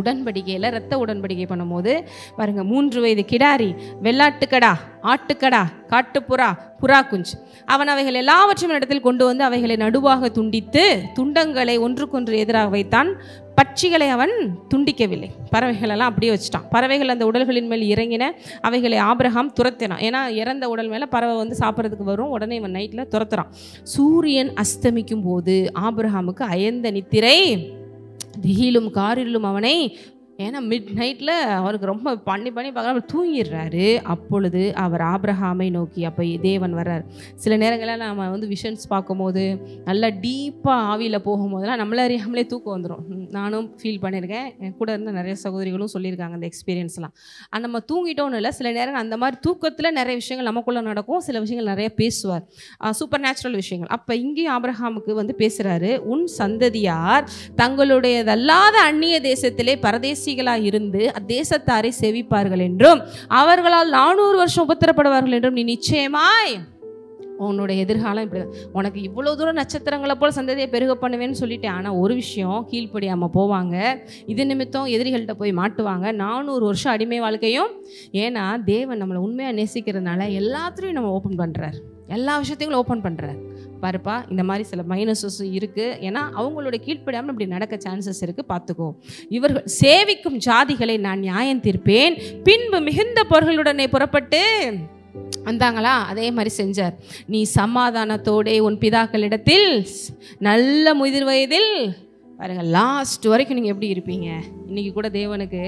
உடன்படிக்கையில் இரத்த உடன்படிக்கை பண்ணும்போது பாருங்க, 3 வயது கிடாரி, வெள்ளாட்டுக்கடா, ஆட்டுக்கடா, காட்டுப்புறா, புறா குஞ்சு, அவன் அவைகள் எல்லாவற்றையும் இடத்தில் கொண்டு வந்து அவைகளை நடுவாக துண்டித்து துண்டங்களை ஒன்றுக்கொன்று எதிராக வைத்தான். பட்சிகளை அவன் துண்டிக்கவில்லை, பறவைகளெல்லாம் அப்படியே வச்சுட்டான். பறவைகள் அந்த உடல்களின் மேல் இறங்கின, அவைகளை ஆபிரகாம் துரத்தினான். ஏன்னா இறந்த உடல் மேலே பறவை வந்து சாப்பிட்றதுக்கு வரும், உடனே இவன் நைட்டில் துரத்துறான். சூரியன் அஸ்தமிக்கும் போது ஆபிரகாமுக்கு அயர்ந்த நித்திரை, திகிலும் காரிலும் அவனை. ஏன்னா மிட் நைட்டில் அவருக்கு ரொம்ப பண்ணி பார்க்க தூங்கிடுறாரு. அப்பொழுது அவர் ஆபிரகாமை நோக்கி, அப்போ தேவன் வர்றார். சில நேரங்களில் நம்ம வந்து விஷன்ஸ் பார்க்கும்போது நல்லா டீப்பாக ஆவியில் போகும்போதெல்லாம் நம்மளே அறியாமலே தூக்கம் வந்துடும். நானும் ஃபீல் பண்ணியிருக்கேன், என் கூட இருந்த நிறைய சகோதரிகளும் சொல்லியிருக்காங்க அந்த எக்ஸ்பீரியன்ஸ்லாம். நம்ம தூங்கிட்டோன்னு இல்லை, சில நேரம் அந்த மாதிரி தூக்கத்தில் நிறைய விஷயங்கள் நமக்குள்ளே நடக்கும், சில விஷயங்கள் நிறைய பேசுவார், சூப்பர் நேச்சுரல் விஷயங்கள். அப்போ இங்கேயும் ஆபிரகாமுக்கு வந்து பேசுகிறாரு, உன் சந்ததியார் தங்களுடையதல்லாத அந்நிய தேசத்திலே பரதேசி பரதேசிகளாய் இருந்து அத்தேசத்தாரை சேவிப்பார்கள் என்றும் அவர்களால் 400 வருஷம் உபத்திரப்படுவார்கள் என்றும் நீ நிச்சயமாய் உன்னோட எதிர்காலம் இப்படி உனக்கு இவ்வளோ தூரம் நட்சத்திரங்களை போல் சந்ததியை பெருக பண்ணுவேன்னு சொல்லிட்டேன். ஆனால் ஒரு விஷயம், கீழ்ப்படியாமல் போவாங்க, இது நிமித்தம் எதிரிகள்கிட்ட போய் மாட்டுவாங்க, 400 வருஷம் அடிமை வாழ்க்கையும். ஏன்னா தேவன் நம்மளை உண்மையாக நேசிக்கிறதுனால எல்லாத்தையும் நம்ம ஓப்பன் பண்ணுறார், எல்லா விஷயத்தையும் ஓப்பன் பண்ணுறார். பாருப்பா, இந்த மாதிரி சில மைனஸஸும் இருக்குது. ஏன்னா அவங்களோட கீழ்ப்படியாமல் இப்படி நடக்க சான்சஸ் இருக்குது, பார்த்துக்கோ. இவர்கள் சேவிக்கும் ஜாதிகளை நான் நியாயம் தீர்ப்பேன், பின்பு மிகுந்த பொருள்களுடனே புறப்பட்டு வந்தாங்களா, அதே மாதிரி செஞ்சார். நீ சமாதானத்தோடே உன் பிதாக்களிடத்தில் நல்ல முதிர் வயதில் பாருங்கள், லாஸ்ட் வரைக்கும் நீங்கள் எப்படி இருப்பீங்க. இன்றைக்கி கூட தேவனுக்கு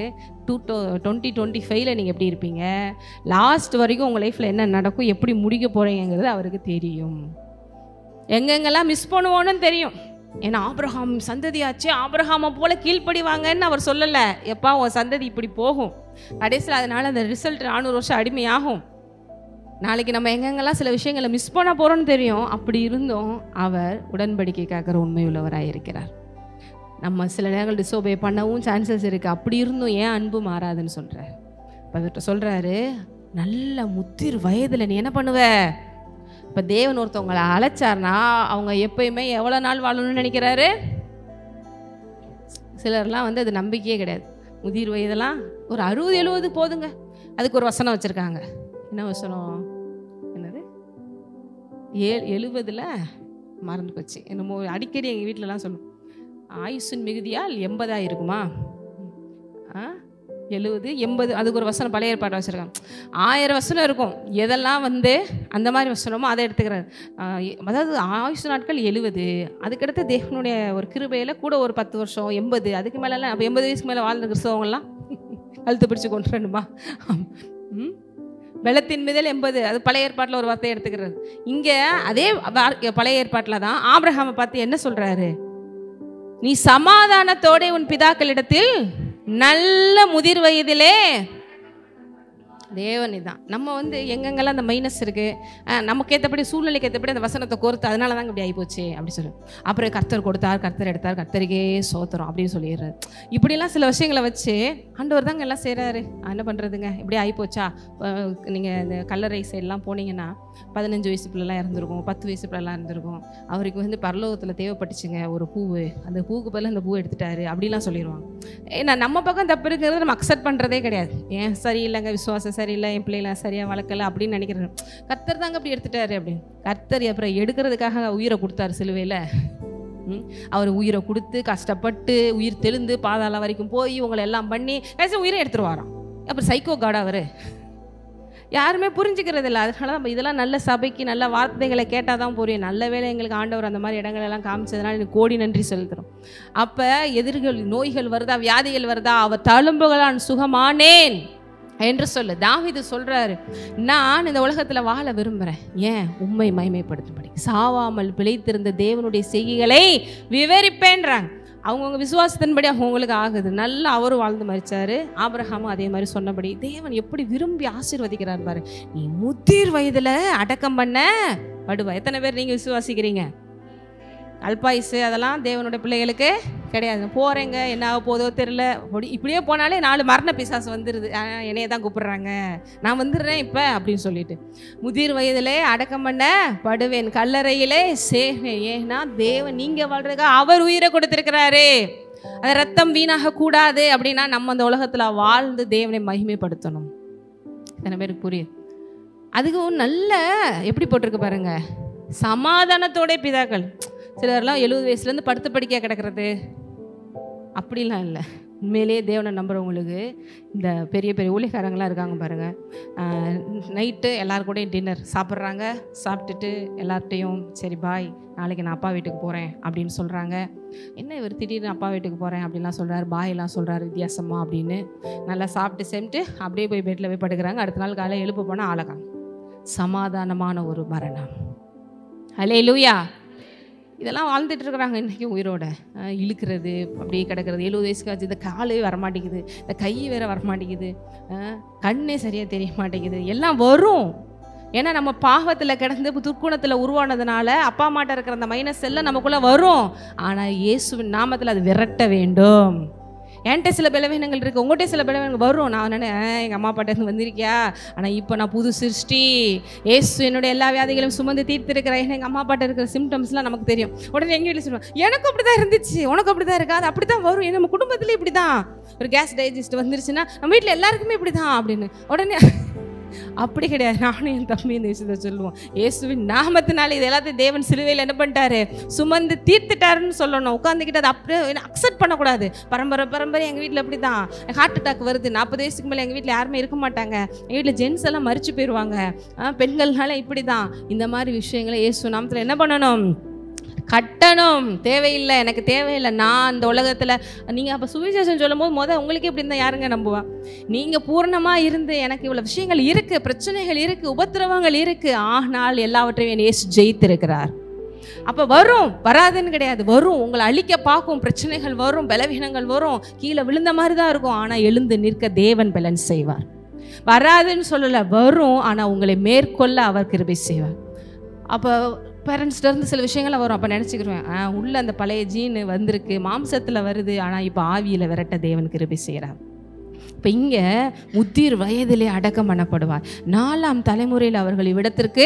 2025 நீங்கள் எப்படி இருப்பீங்க, லாஸ்ட் வரைக்கும் உங்கள் லைஃப்பில் என்ன நடக்கும், எப்படி முடிக்க போகிறீங்கிறது அவருக்கு தெரியும். எங்கெங்கெல்லாம் மிஸ் பண்ணுவோன்னு தெரியும். ஏன்னா ஆபிரகாம் சந்ததியாச்சு, ஆபிரகாமை போல கீழ்ப்படிவாங்கன்னு அவர் சொல்லலை. எப்பா உன் சந்ததி இப்படி போகும், கடைசியில் அதனால் அந்த ரிசல்ட் 400 வருஷம் அடிமையாகும். நாளைக்கு நம்ம எங்கெங்கெல்லாம் சில விஷயங்களை மிஸ் பண்ண போகிறோன்னு தெரியும். அப்படி இருந்தும் அவர் உடன்படிக்கை காக்கிற உண்மை உள்ளவராக இருக்கிறார். நம்ம சில நேரங்கள் டிசோபே பண்ணவும் சான்சஸ் இருக்குது. அப்படி இருந்தும் ஏன் அன்பு மாறாதுன்னு சொல்கிறார். இப்போ அவர்கிட்ட சொல்கிறாரு, நல்ல முதிர் வயதில் நீ என்ன பண்ணுவ. இப்போ தேவன் ஒருத்தவங்களை அழைச்சார்னா அவங்க எப்பயுமே எவ்வளோ நாள் வாழணும்னு நினைக்கிறாரு. சிலர்லாம் அது நம்பிக்கையே கிடையாது. முதிர் வயதெல்லாம் ஒரு 60-70 போதுங்க. அதுக்கு ஒரு வசனம் வச்சுருக்காங்க. என்ன வசனம், என்னது 70 மறந்து போச்சு என்னமோ. அடிக்கடி எங்கள் வீட்டிலலாம் சொல்லுவோம், ஆயுசின் மிகுதியால் 80 இருக்குமா, 70 80. அதுக்கு ஒரு வசனம் பழைய ஏற்பாடு வச்சுருக்காங்க. 1000 வசனம் இருக்கும். எதெல்லாம் அந்த மாதிரி வசனமோ அதை எடுத்துக்கிறார். அதாவது ஆயுசு நாட்கள் 70, அதுக்கடுத்து தேவனுடைய ஒரு கிருபையில் கூட ஒரு 10 வருஷம் 80. அதுக்கு மேலெல்லாம் அப்போ 80 வயசுக்கு மேலே வாழ்ந்த கிறிஸ்தவங்கள்லாம் அழுத்து பிடிச்சி கொண்டு வரணுமா. வெள்ளத்தின் மிதல் 80, அது பழைய ஏற்பாட்டில் ஒரு வார்த்தையை எடுத்துக்கிறது. இங்கே அதே பழைய ஏற்பாட்டில் தான் ஆபிரகாமை பார்த்து என்ன சொல்கிறாரு, நீ சமாதானத்தோட உன் பிதாக்களிடத்தில் நல்ல முதிர் வயதிலே. தேவனி தான் நம்ம எங்கெங்கெல்லாம் அந்த மைனஸ் இருக்குது, நமக்கு ஏற்றபடி சூழ்நிலைக்கு ஏற்றபடி அந்த வசனத்தை கோர்த்து அதனால தாங்க இப்படி ஆகிப்போச்சு அப்படி சொல்லு. அப்புறம் கர்த்தர் கொடுத்தார், கர்த்தர் எடுத்தார், கர்த்தருக்கே சோத்திரம் அப்படின்னு சொல்லிடுறாரு. இப்படிலாம் சில விஷயங்களை வச்சு ஆண்டவர் தாங்க எல்லாம் செய்கிறாரு. என்ன பண்ணுறதுங்க, இப்படி ஆகிப்போச்சா. நீங்கள் இந்த கல்லறை சைடெலாம் போனீங்கன்னா 15 வயசு பிள்ளைலாம் இருந்திருக்கும், 10 வயசு பிள்ளைலாம் இருந்திருக்கும். அவருக்கு பரலோகத்தில் தேவைப்பட்டுச்சுங்க ஒரு பூவு, அந்த பூவுக்கு பதில் அந்த பூவை எடுத்துட்டாரு அப்படிலாம் சொல்லிடுவாங்க. ஏன்னா நம்ம பக்கம் தப்பு இருக்கிறது நம்ம அக்செப்ட் பண்ணுறதே கிடையாது. ஏன் சரியில்லைங்க, விசுவாசம் சரியில்லை, என் பிள்ளைலாம் சரியாக வளர்க்கலை அப்படின்னு நினைக்கிறேன். கர்த்தர் தாங்க அப்படி எடுத்துட்டாரு அப்படின்னு. கர்த்தர் அப்புறம் எடுக்கிறதுக்காக உயிரை கொடுத்தாரு சிலுவையில். அவர் உயிரை கொடுத்து கஷ்டப்பட்டு உயிர் தெளிந்து பாதாளம் வரைக்கும் போய் உங்களை எல்லாம் பண்ணி உயிரை எடுத்துருவாராம். அப்புறம் சைக்கோ காடா அவர் யாருமே புரிஞ்சுக்கிறது இல்லை. அதனால நம்ம இதெல்லாம் நல்ல சபைக்கு நல்ல வார்த்தைகளை கேட்டால் தான் புரியும். நல்ல வேளை எங்களுக்கு ஆண்டவர் அந்த மாதிரி இடங்களெல்லாம் காமிச்சதுனால எனக்கு கோடி நன்றி செலுத்துகிறோம். அப்போ எதிர்கள் நோய்கள் வருதா, வியாதிகள் வருதா, அவர் தழும்புகளால் சுகமானேன் என்று சொல்லு. தாவீது சொல்கிறாரு, நான் இந்த உலகத்தில் வாழ விரும்புகிறேன், ஏன் உம்மை மகிமைப்படுத்தும்படி சாவாமல் பிழைத்திருந்த தேவனுடைய செய்கைகளை விவரிப்பேன்றாங்க. அவங்கவுங்க விசுவாசத்தின்படி அவங்களுக்கு ஆகுது. நல்லா அவரும் வாழ்ந்து மரிச்சாரு. ஆபிரகாமும் அதே மாதிரி சொன்னபடி தேவன் எப்படி விரும்பி ஆசீர்வதிக்கிறார் பாரு. நீ முதிர் வயதில் அடக்கம் பண்ண படுவா. எத்தனை பேர் நீங்கள் விசுவாசிக்கிறீங்க? அல்பாயுசு அதெல்லாம் தேவனுடைய பிள்ளைகளுக்கு கிடையாது. போகிறேங்க, என்ன ஆக போதோ தெரில, இப்படியே போனாலே 4 மரண பிசாசு வந்துடுது. என்னைய தான் கூப்பிட்றாங்க, நான் வந்துடுறேன் இப்போ அப்படின்னு சொல்லிட்டு. முதிர் வயதிலே அடக்கம் பண்ண படுவேன், கல்லறையிலே சேவேன். ஏன்னா தேவன் நீங்கள் வாழ்றதுக்காக அவர் உயிரை கொடுத்துருக்கிறாரு. அந்த ரத்தம் வீணாக கூடாது அப்படின்னா நம்ம அந்த உலகத்தில் வாழ்ந்து தேவனை மகிமைப்படுத்தணும். எத்தனை பேருக்கு புரியுது? அதுக்கும் நல்ல எப்படி போட்டிருக்கு பாருங்க, சமாதானத்தோட பிதாக்கள். சிலர்லாம் 70 வயசுலேருந்து படுத்து படிக்க கிடக்கிறது அப்படிலாம் இல்லை. உண்மையிலேயே தேவனை நம்புகிறவங்களுக்கு இந்த பெரிய பெரிய ஊழியக்காரங்களாம் இருக்காங்க பாருங்கள். நைட்டு எல்லாரும் கூட டின்னர் சாப்பிட்றாங்க, சாப்பிட்டுட்டு எல்லார்ட்டையும் சரி பாய், நாளைக்கு நான் அப்பா வீட்டுக்கு போகிறேன் அப்படின்னு சொல்கிறாங்க. என்ன இவர் திடீர்னு அப்பா வீட்டுக்கு போகிறேன் அப்படின்லாம் சொல்கிறாரு, பாயெல்லாம் சொல்கிறாரு வித்தியாசமாக அப்படின்னு. நல்லா சாப்பிட்டு செஞ்சுட்டு அப்படியே போய் பெட்டில் போய் படுக்கிறாங்க. அடுத்த நாள் காலையில் எழுப்ப போனால் ஆளகாங்க. சமாதானமான ஒரு மரணம். ஹல்லேலூயா. இதெல்லாம் வாழ்ந்துட்டு இருக்கிறாங்க இன்றைக்கி உயிரோட. இழுக்கிறது அப்படியே கிடக்கிறது. 70 வயசுக்கு ஆச்சு, இந்த காலே வரமாட்டேங்குது, இந்த கை வேற வரமாட்டேங்குது, கண்ணே சரியாக தெரிய மாட்டேங்குது. எல்லாம் வரும். ஏன்னா நம்ம பாவத்தில் கிடந்து துர்க்குணத்தில் உருவானதுனால அப்பா அம்மாட்ட இருக்கிற அந்த மைனஸ் எல்லாம் நமக்குள்ளே வரும். ஆனால் இயேசுவின் நாமத்தில் அது விரட்ட வேண்டும். என்கிட்ட சில பலவீனங்கள் இருக்குது, உங்கள்கிட்ட சில பலவீனங்கள் வரும். நான் எங்கள் அம்மா அப்பாட்டேருந்து வந்திருக்கியா, ஆனால் இப்போ நான் புது சிருஷ்டி, ஏசு என்னுடைய எல்லா வியாதிகளையும் சுமந்து தீர்த்திருக்கிறேன். எங்கள் அம்மா அப்பாட்ட இருக்கிற சிம்டம்ஸ்லாம் நமக்கு தெரியும். உடனே எங்கள் வீட்டில் சொல்லுவாங்க, எனக்கு அப்படி தான் இருந்துச்சு, உனக்கு அப்படி தான் இருக்கா, அது அப்படி தான் வரும், நம்ம குடும்பத்தில் இப்படி தான். ஒரு கேஸ் டைஜஸ்ட் வந்துருச்சுன்னா நம்ம வீட்டில் எல்லாருக்குமே இப்படி தான் அப்படின்னு. உடனே அப்படி கிடையாது, நானும் என் தம்பி இந்த விஷயத்தை சொல்லுவோம். இயேசுவின் நாமத்தினால இது எல்லாத்தையும் தேவன் சிலுவையில் என்ன பண்ணிட்டாரு, சுமந்து தீர்த்துட்டாருன்னு சொல்லணும். உட்காந்துக்கிட்டு அதை அப்படியே அக்செப்ட் பண்ணக்கூடாது. பரம்பரை எங்கள் வீட்டில் அப்படி தான் ஹார்ட் அட்டாக் வருது, 40 வயசுக்கு மேலே எங்கள் வீட்டில் யாருமே இருக்க மாட்டாங்க, எங்கள் வீட்டில் ஜென்ஸ் எல்லாம் மறிச்சு போயிடுவாங்க, பெண்கள்னால இப்படி தான். இந்த மாதிரி விஷயங்களை இயேசு நாமத்தில் என்ன பண்ணணும், கட்டணும். தேவையில்லை, எனக்கு தேவையில்லை. நான் அந்த உலகத்தில் நீங்கள் அப்போ சுவிசேஷம் சொல்லும் போது உங்களுக்கு எப்படி இருந்தால் யாருங்க நம்புவா? நீங்கள் பூர்ணமாக இருந்து எனக்கு இவ்வளோ விஷயங்கள் இருக்குது, பிரச்சனைகள் இருக்குது, உபத்திரவங்கள் இருக்குது, ஆனால் எல்லாவற்றையும் இயேசு ஜெயித்திருக்கிறார். அப்போ வரும், வராதுன்னு கிடையாது, வரும். உங்களை அழிக்க பார்க்கும், பிரச்சனைகள் வரும், பலவீனங்கள் வரும், கீழே விழுந்த மாதிரி தான் இருக்கும். ஆனால் எழுந்து நிற்க தேவன் பலன் செய்வார். வராதுன்னு சொல்லலை, வரும். ஆனால் உங்களை மேற்கொள்ள அவர் கிருபை செய்வார். அப்போ பேரண்ட்ஸ்லேருந்து சில விஷயங்கள்லாம் வரும். அப்போ நினச்சிக்கிருவேன், உள்ள அந்த பழைய ஜீனு வந்திருக்கு, மாம்சத்தில் வருது, ஆனால் இப்போ ஆவியில் விரட்ட தேவன் கிருபை செய்கிறார். இப்போ இங்கே முதிர் வயதிலே அடக்கம் பண்ணப்படுவார். 4ஆம் தலைமுறையில் அவர்கள் இவ்விடத்திற்கு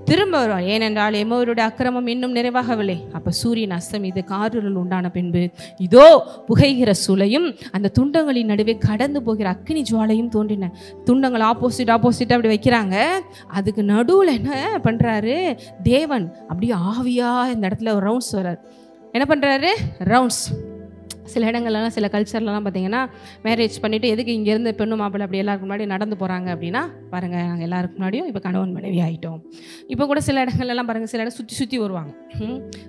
திரும்ப வருவார். ஏனென்றால் எமோருடைய அக்கிரமம் இன்னும் நிறைவாகவில்லை. அப்போ சூரியன் அஸ்தமித்து காரிருள் உண்டான பின்பு இதோ புகைகிற சூளையும் அந்த துண்டங்களின் நடுவே கடந்து போகிற அக்கினி ஜுவாலையும் தோன்றின. துண்டங்கள் ஆப்போசிட் அப்படி வைக்கிறாங்க. அதுக்கு நடுவில் என்ன பண்ணுறாரு தேவன், அப்படியே ஆவியாக இந்த இடத்துல ஒரு ரவுண்ட்ஸ் வர்றார். என்ன பண்ணுறாரு, ரவுண்ட்ஸ். சில இடங்கள்லாம் சில கல்ச்சர்லாம் பார்த்தீங்கன்னா மேரேஜ் பண்ணிவிட்டு எதுக்கு இங்கேருந்து பெண்ணு மாப்பிள்ளை அப்படி எல்லாருக்கும் முன்னாடி நடந்து போகிறாங்க அப்படின்னா, பாருங்கள் நாங்கள் எல்லாருக்கும் முன்னாடியும் இப்போ கணவன் மனைவி ஆகிட்டோம். இப்போ கூட சில இடங்கள்லாம் பாருங்கள், சில இடம் சுற்றி வருவாங்க.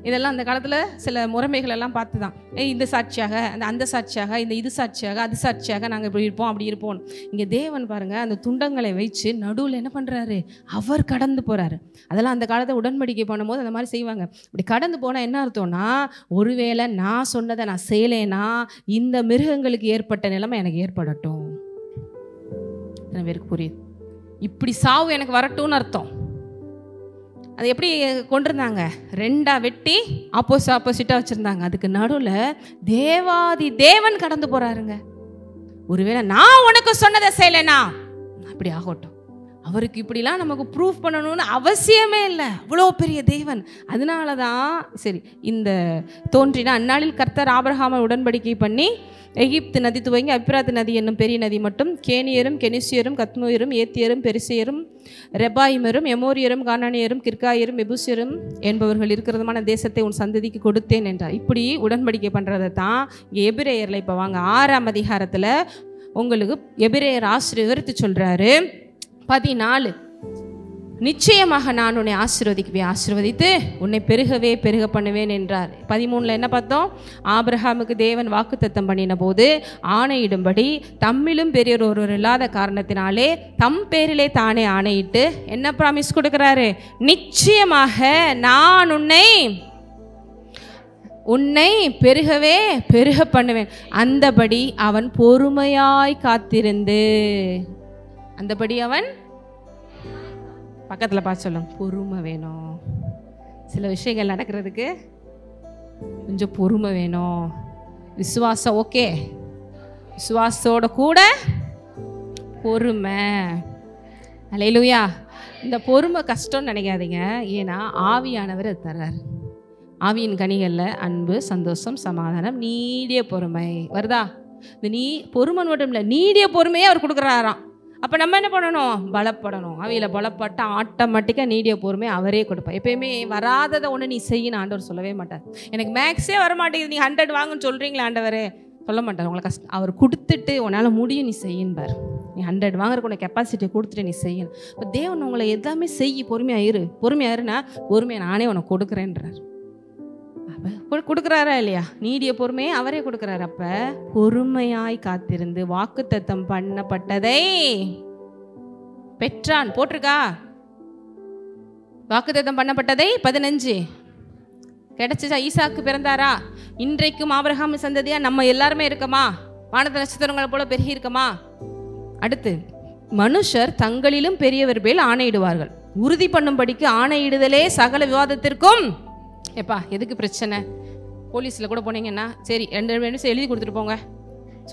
இதெல்லாம் அந்த காலத்தில் சில முறைமைகளெல்லாம் பார்த்து தான், இந்த சாட்சியாக அந்த சாட்சியாக, இது சாட்சியாக அது சாட்சியாக நாங்கள் இப்படி இருப்போம் அப்படி இருப்போம். இங்கே தேவன் பாருங்கள் அந்த துண்டங்களை வச்சு நடுவில் என்ன பண்ணுறாரு, அவர் கடந்து போகிறாரு. அதெல்லாம் அந்த காலத்தை உடன்படிக்கை பண்ணும்போது அந்த மாதிரி செய்வாங்க. இப்படி கடந்து போனால் என்ன அர்த்தம்னா, ஒருவேளை நான் சொன்னதை நான் செய்யலேன்னா இந்த மிருகங்களுக்கு ஏற்பட்ட நிலைமை எனக்கு ஏற்படட்டும். பேருக்கு புரியுது? இப்படி சாவு எனக்கு வரட்டும்னு அர்த்தம். அது எப்படி கொண்டிருந்தாங்க, 2ஆ வெட்டி ஆப்போசிட்டாக வச்சுருந்தாங்க. அதுக்கு நடுவில் தேவாதி தேவன் கடந்து போகிறாருங்க. ஒருவேளை நான் உனக்கு சொன்னதை செய்யலைனா அப்படி ஆகட்டும். அவருக்கு இப்படிலாம் நமக்கு ப்ரூஃப் பண்ணணும்னு அவசியமே இல்லை, அவ்வளோ பெரிய தேவன். அதனால தான் சரி இந்த தோன்றினா அந்நாளில் கர்த்தர் ஆபிரகாமை உடன்படிக்கை பண்ணி எகிப்து நதி துவங்கி அப்பிராத்து நதி என்னும் பெரிய நதி மட்டும் கேனியரும் கெனிசியரும் கத்மோயரும் ஏத்தியரும் பெரிசியரும் ரெபாயிமரும் எமோரியரும் கானானியரும் கிர்காயரும் எபூசியரும் என்பவர்கள் இருக்கிறதுமான தேசத்தை உன் சந்ததிக்கு கொடுத்தேன் என்றார். இப்படி உடன்படிக்கை பண்ணுறதை தான் இங்கே எபிரேயரில் இப்போ வாங்க 6ஆம் அதிகாரத்தில் உங்களுக்கு எபிரேயர் ஆசிரியர் விவரித்து சொல்கிறாரு. 14 நிச்சயமாக நான் உன்னை ஆசீர்வதித்து உன்னை பெருக பண்ணுவேன் என்றார். 13 என்ன பார்த்தோம், ஆபிரகாமுக்கு தேவன் வாக்குத்தத்தம் பண்ணின போது ஆணையிடும்படி தம்மிலும் பெரியவர் ஒருவர் இல்லாத காரணத்தினாலே தம் பேரிலே தானே ஆணையிட்டு என்ன ப்ராமிஸ் கொடுக்கிறாரு, நிச்சயமாக நான் உன்னை பெருக பண்ணுவேன். அந்தபடி அவன் பொறுமையாய் காத்திருந்து, அந்தபடி அவன் பக்கத்தில் பார்த்து சொல்லுங்க, பொறுமை வேணும். சில விஷயங்கள் நடக்கிறதுக்கு கொஞ்சம் பொறுமை வேணும். விசுவாசம் ஓகே, விசுவாசத்தோட கூட பொறுமை. அல்லேலூயா. இந்த பொறுமை கஷ்டம்னு நினைக்காதீங்க, ஏன்னா ஆவியானவர் அது தர்றார். ஆவியின் கனிகளில் அன்பு, சந்தோஷம், சமாதானம், நீடிய பொறுமை வருதா? இந்த பொறுமை மட்டும் இல்லை, நீடிய பொறுமையே அவர் கொடுக்குறாராம். அப்போ நம்ம என்ன பண்ணணும், பலப்படணும். அவையில் பலப்பட்ட ஆட்டோமேட்டிக்காக நீடிய பொறுமை அவரே கொடுப்பார். எப்பயுமே வராததை ஒன்று நீ செய்யணும் ஆண்டவர் சொல்லவே மாட்டார். எனக்கு மேக்ஸே வரமாட்டேங்குது, நீ 100 வாங்குன்னு சொல்கிறீங்களா ஆண்டவரே, சொல்ல மாட்டார். உங்களை அவர் கொடுத்துட்டு உன்னால் முடியும் நீ செய்யுன்பார். நீ 100 வாங்குறதுக்கு உனக்கு கெப்பாசிட்டியை கொடுத்துட்டு நீ செய்யணும். இப்போ தேவன் உங்களை எல்லாமே பொறுமையாக இருனா பொறுமையை நானே உனக்கு கொடுக்குறேன்றார். கொடுக்குறாரா இல்லையா? நீடிய பொறுமையை அவரே கொடுக்குறாரு. அப்ப பொறுமையாய் காத்திருந்து வாக்குத்தத்தம் பண்ணப்பட்டதை பெற்றான். போட்டிருக்கா வாக்குத்தத்தம் பண்ணப்பட்டதை 15 கிடைச்சிச்சா? ஈசாக்கு பிறந்தாரா? இன்றைக்கும் ஆபிரகாம் சந்ததியா நம்ம எல்லாருமே இருக்கமா? வானத்து நட்சத்திரங்களை போல பெருகி இருக்கமா? அடுத்து மனுஷர் தங்களிலும் பெரியவர் பேர் ஆணையிடுவார்கள். உறுதி பண்ணும்படிக்கு ஆணையிடுதலே சகல விவாதத்திற்கும். எப்பா எதுக்கு பிரச்சனை? போலீஸில் கூட போனீங்கன்னா சரி 2 நிமிஷம் எழுதி கொடுத்துட்டு போங்க,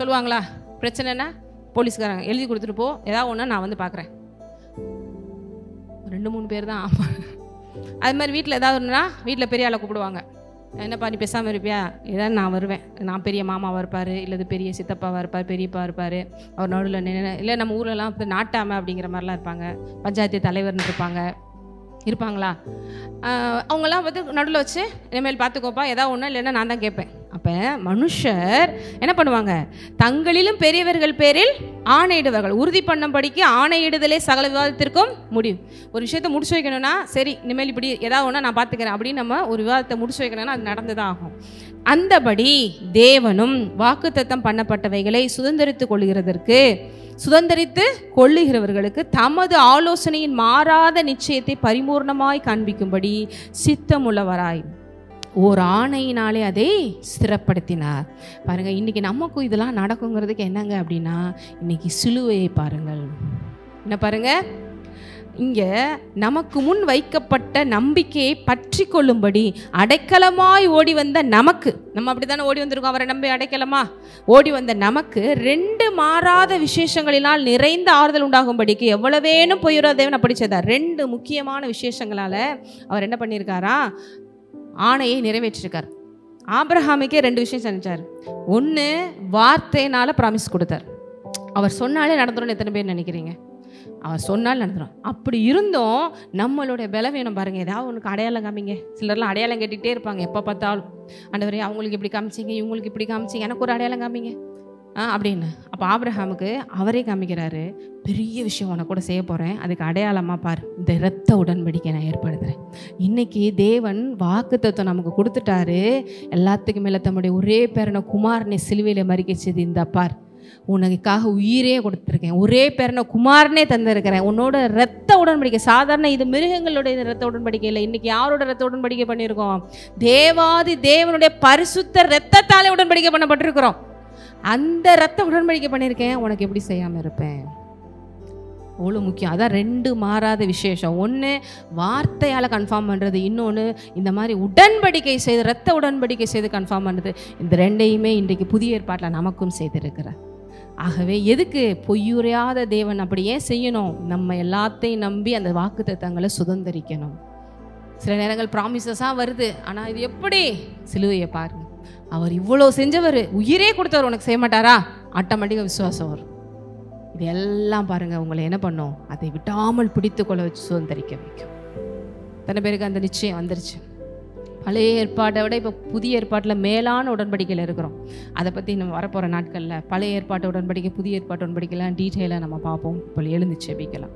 சொல்லுவாங்களா? பிரச்சனைனா போலீஸ்காரங்க எழுதி கொடுத்துட்டு போ, ஏதாவது ஒன்று நான் வந்து பார்க்குறேன். 2-3 பேர் தான். அது மாதிரி வீட்டில் ஏதாவது ஒன்றுனா வீட்டில் பெரிய ஆளை கூப்பிடுவாங்க. என்னப்பா நீ பேசாமல் இருப்பியா? ஏதாவது நான் வருவேன், நான் பெரிய மாமாவாக இருப்பார், இல்லை பெரிய சித்தப்பாவாக இருப்பார், பெரியப்பா இருப்பார், அவர் நடுவில் நின்று, இல்லை நம்ம ஊரெல்லாம் இப்போ நாட்டாமை அப்படிங்கிற மாதிரிலாம் இருப்பாங்க, பஞ்சாயத்து தலைவர்னு இருப்பாங்களா? அவங்கெல்லாம் வந்து நடுவில் வச்சு இனிமேல் பார்த்துக்கோப்பா, ஏதாவது ஒன்று இல்லைன்னா நான் தான் கேட்பேன். அப்போ மனுஷர் என்ன பண்ணுவாங்க? தங்களிலும் பெரியவர்கள் பேரில் ஆணையிடுவார்கள். உறுதி பண்ணும்படிக்கு ஆணையிடுதலே சகல விவாதத்திற்கும் முடியும். ஒரு விஷயத்தை முடிச்சு வைக்கணும்னா, சரி இனிமேல் இப்படி ஏதாவது ஒன்று நான் பார்த்துக்கிறேன் அப்படின்னு நம்ம ஒரு விவாதத்தை முடிச்சு வைக்கணும்னா அது நடந்துதான் ஆகும். அந்தபடி தேவனும் வாக்குத்தத்தம் பண்ணப்பட்டவைகளை சுதந்தரித்து கொள்ளுகிறவர்களுக்கு தமது ஆலோசனையின் மாறாத நிச்சயத்தை பரிபூர்ணமாய் காண்பிக்கும்படி சித்தமுள்ளவராய் ஓர் ஆணையினாலே அதை ஸ்திரப்படுத்தினார். பாருங்க, இன்னைக்கு நமக்கும் இதெல்லாம் நடக்குங்கிறதுக்கு என்னங்க அப்படின்னா, இன்னைக்கு சிலுவையை பாருங்கள். என்ன பாருங்க, இங்க நமக்கு முன் வைக்கப்பட்ட நம்பிக்கையை பற்றி கொள்ளும்படி அடைக்கலமாய் ஓடி வந்த நமக்கு, நம்ம அப்படித்தானே ஓடி வந்திருக்கோம், அவரை நம்பி அடைக்கலமா ஓடி வந்த நமக்கு 2 மாறாத விசேஷங்களினால் நிறைந்த ஆறுதல் உண்டாகும்படிக்கு எவ்வளவேனும் பொய்யுற தேவன் அப்படி செய்தார். 2 முக்கியமான விசேஷங்களால அவர் என்ன பண்ணியிருக்காரா? ஆணையை நிறைவேற்றிருக்கார். ஆபிரகாமுக்கே 2 விஷயம் செஞ்சார். 1, வார்த்தையினால ப்ராமிஸ் கொடுத்தார். அவர் சொன்னாலே நடந்துடும். எத்தனை பேர் நினைக்கிறீங்க? அவர் சொன்னால் நடந்துடும். அப்படி இருந்தும் நம்மளுடைய பலவீனம் பாருங்கள், ஏதாவது ஒன்றுக்கு அடையாளம் காமிங்க. சிலர்லாம் அடையாளம் கேட்டுகிட்டே இருப்பாங்க எப்போ பார்த்தாலும். ஆண்டவரே அவங்களுக்கு இப்படி காமிச்சிங்க, இவங்களுக்கு இப்படி காமிச்சிங்க, எனக்கு ஒரு அடையாளம் காமிங்க அப்படின்னு. அப்போ ஆபிரகாமுக்கு அவரே காமிக்கிறாரு, பெரிய விஷயம் உனக்கு கூட செய்ய போகிறேன், அதுக்கு அடையாளமாக பார், இந்த இரத்த உடன்படிக்கை நான் ஏற்படுத்துகிறேன். இன்றைக்கி தேவன் வாக்குத்தத்தம் நமக்கு கொடுத்துட்டாரு. எல்லாத்துக்கும் மேலே தம்முடைய ஒரே பேரனை குமாரனை சிலுவையில் மறிக்க செய்து, இந்த பார் உனக்காக உயிரே கொடுத்துருக்கேன், ஒரே பேரனை குமாரனே தந்திருக்கிறேன், உன்னோட இரத்த உடன்படிக்கை. சாதாரண இது மிருகங்களுடைய இரத்த உடன்படிக்கை இல்லை. இன்னைக்கு யாரோட இரத்த உடன்படிக்கை பண்ணியிருக்கோம்? தேவாதி தேவனுடைய பரிசுத்த இரத்தத்தாலே உடன்படிக்கை பண்ணப்பட்டிருக்கிறோம். அந்த இரத்த உடன்படிக்கை பண்ணியிருக்கேன், உனக்கு எப்படி செய்யாமல் இருப்பேன்? அவ்வளோ முக்கியம். அதான் 2 மாறாத விசேஷம். 1 வார்த்தையால் கன்ஃபார்ம் பண்ணுறது, இன்னொன்று இந்த மாதிரி உடன்படிக்கை செய்து இரத்த உடன்படிக்கை செய்து கன்ஃபார்ம் பண்ணுறது. இந்த 2ஐயுமே இன்றைக்கு புதிய ஏற்பாட்டில் நமக்கும் செய்திருக்கிறார். ஆகவே எதுக்கு பொய்யுரையாத தேவன் அப்படி ஏன் செய்யணும்? நம்ம எல்லாத்தையும் நம்பி அந்த வாக்குத்தத்தங்களை சுதந்திரிக்கணும். சில நேரங்கள் ப்ராமிசஸாக வருது, ஆனால் இது எப்படி? சிலுவையை பாருங்க, அவர் இவ்வளோ செஞ்சவர், உயிரே கொடுத்தவர், உனக்கு செய்ய மாட்டாரா? ஆட்டோமேட்டிக்காக விசுவாசம் வரும். இது எல்லாம் பாருங்கள் உங்களை என்ன பண்ணும்? அதை விடாமல் பிடித்து கொள்ள வச்சு சுதந்திரிக்க வைக்கும். எத்தனை பேருக்கு அந்த நிச்சயம் வந்துருச்சு? பழைய ஏற்பாட்டை விட இப்போ புதிய ஏற்பாட்டில் மேலான உடன்படிக்கையில் இருக்கிறோம். அதை பற்றி நம்ம வரப்போகிற நாட்களில் பழைய ஏற்பாட்டு உடன்படிக்கை, புதிய ஏற்பாட்டு உடன்படிக்கைலாம் டீட்டெயிலாக நம்ம பார்ப்போம். இப்போ எழுந்து செபிக்கலாம்.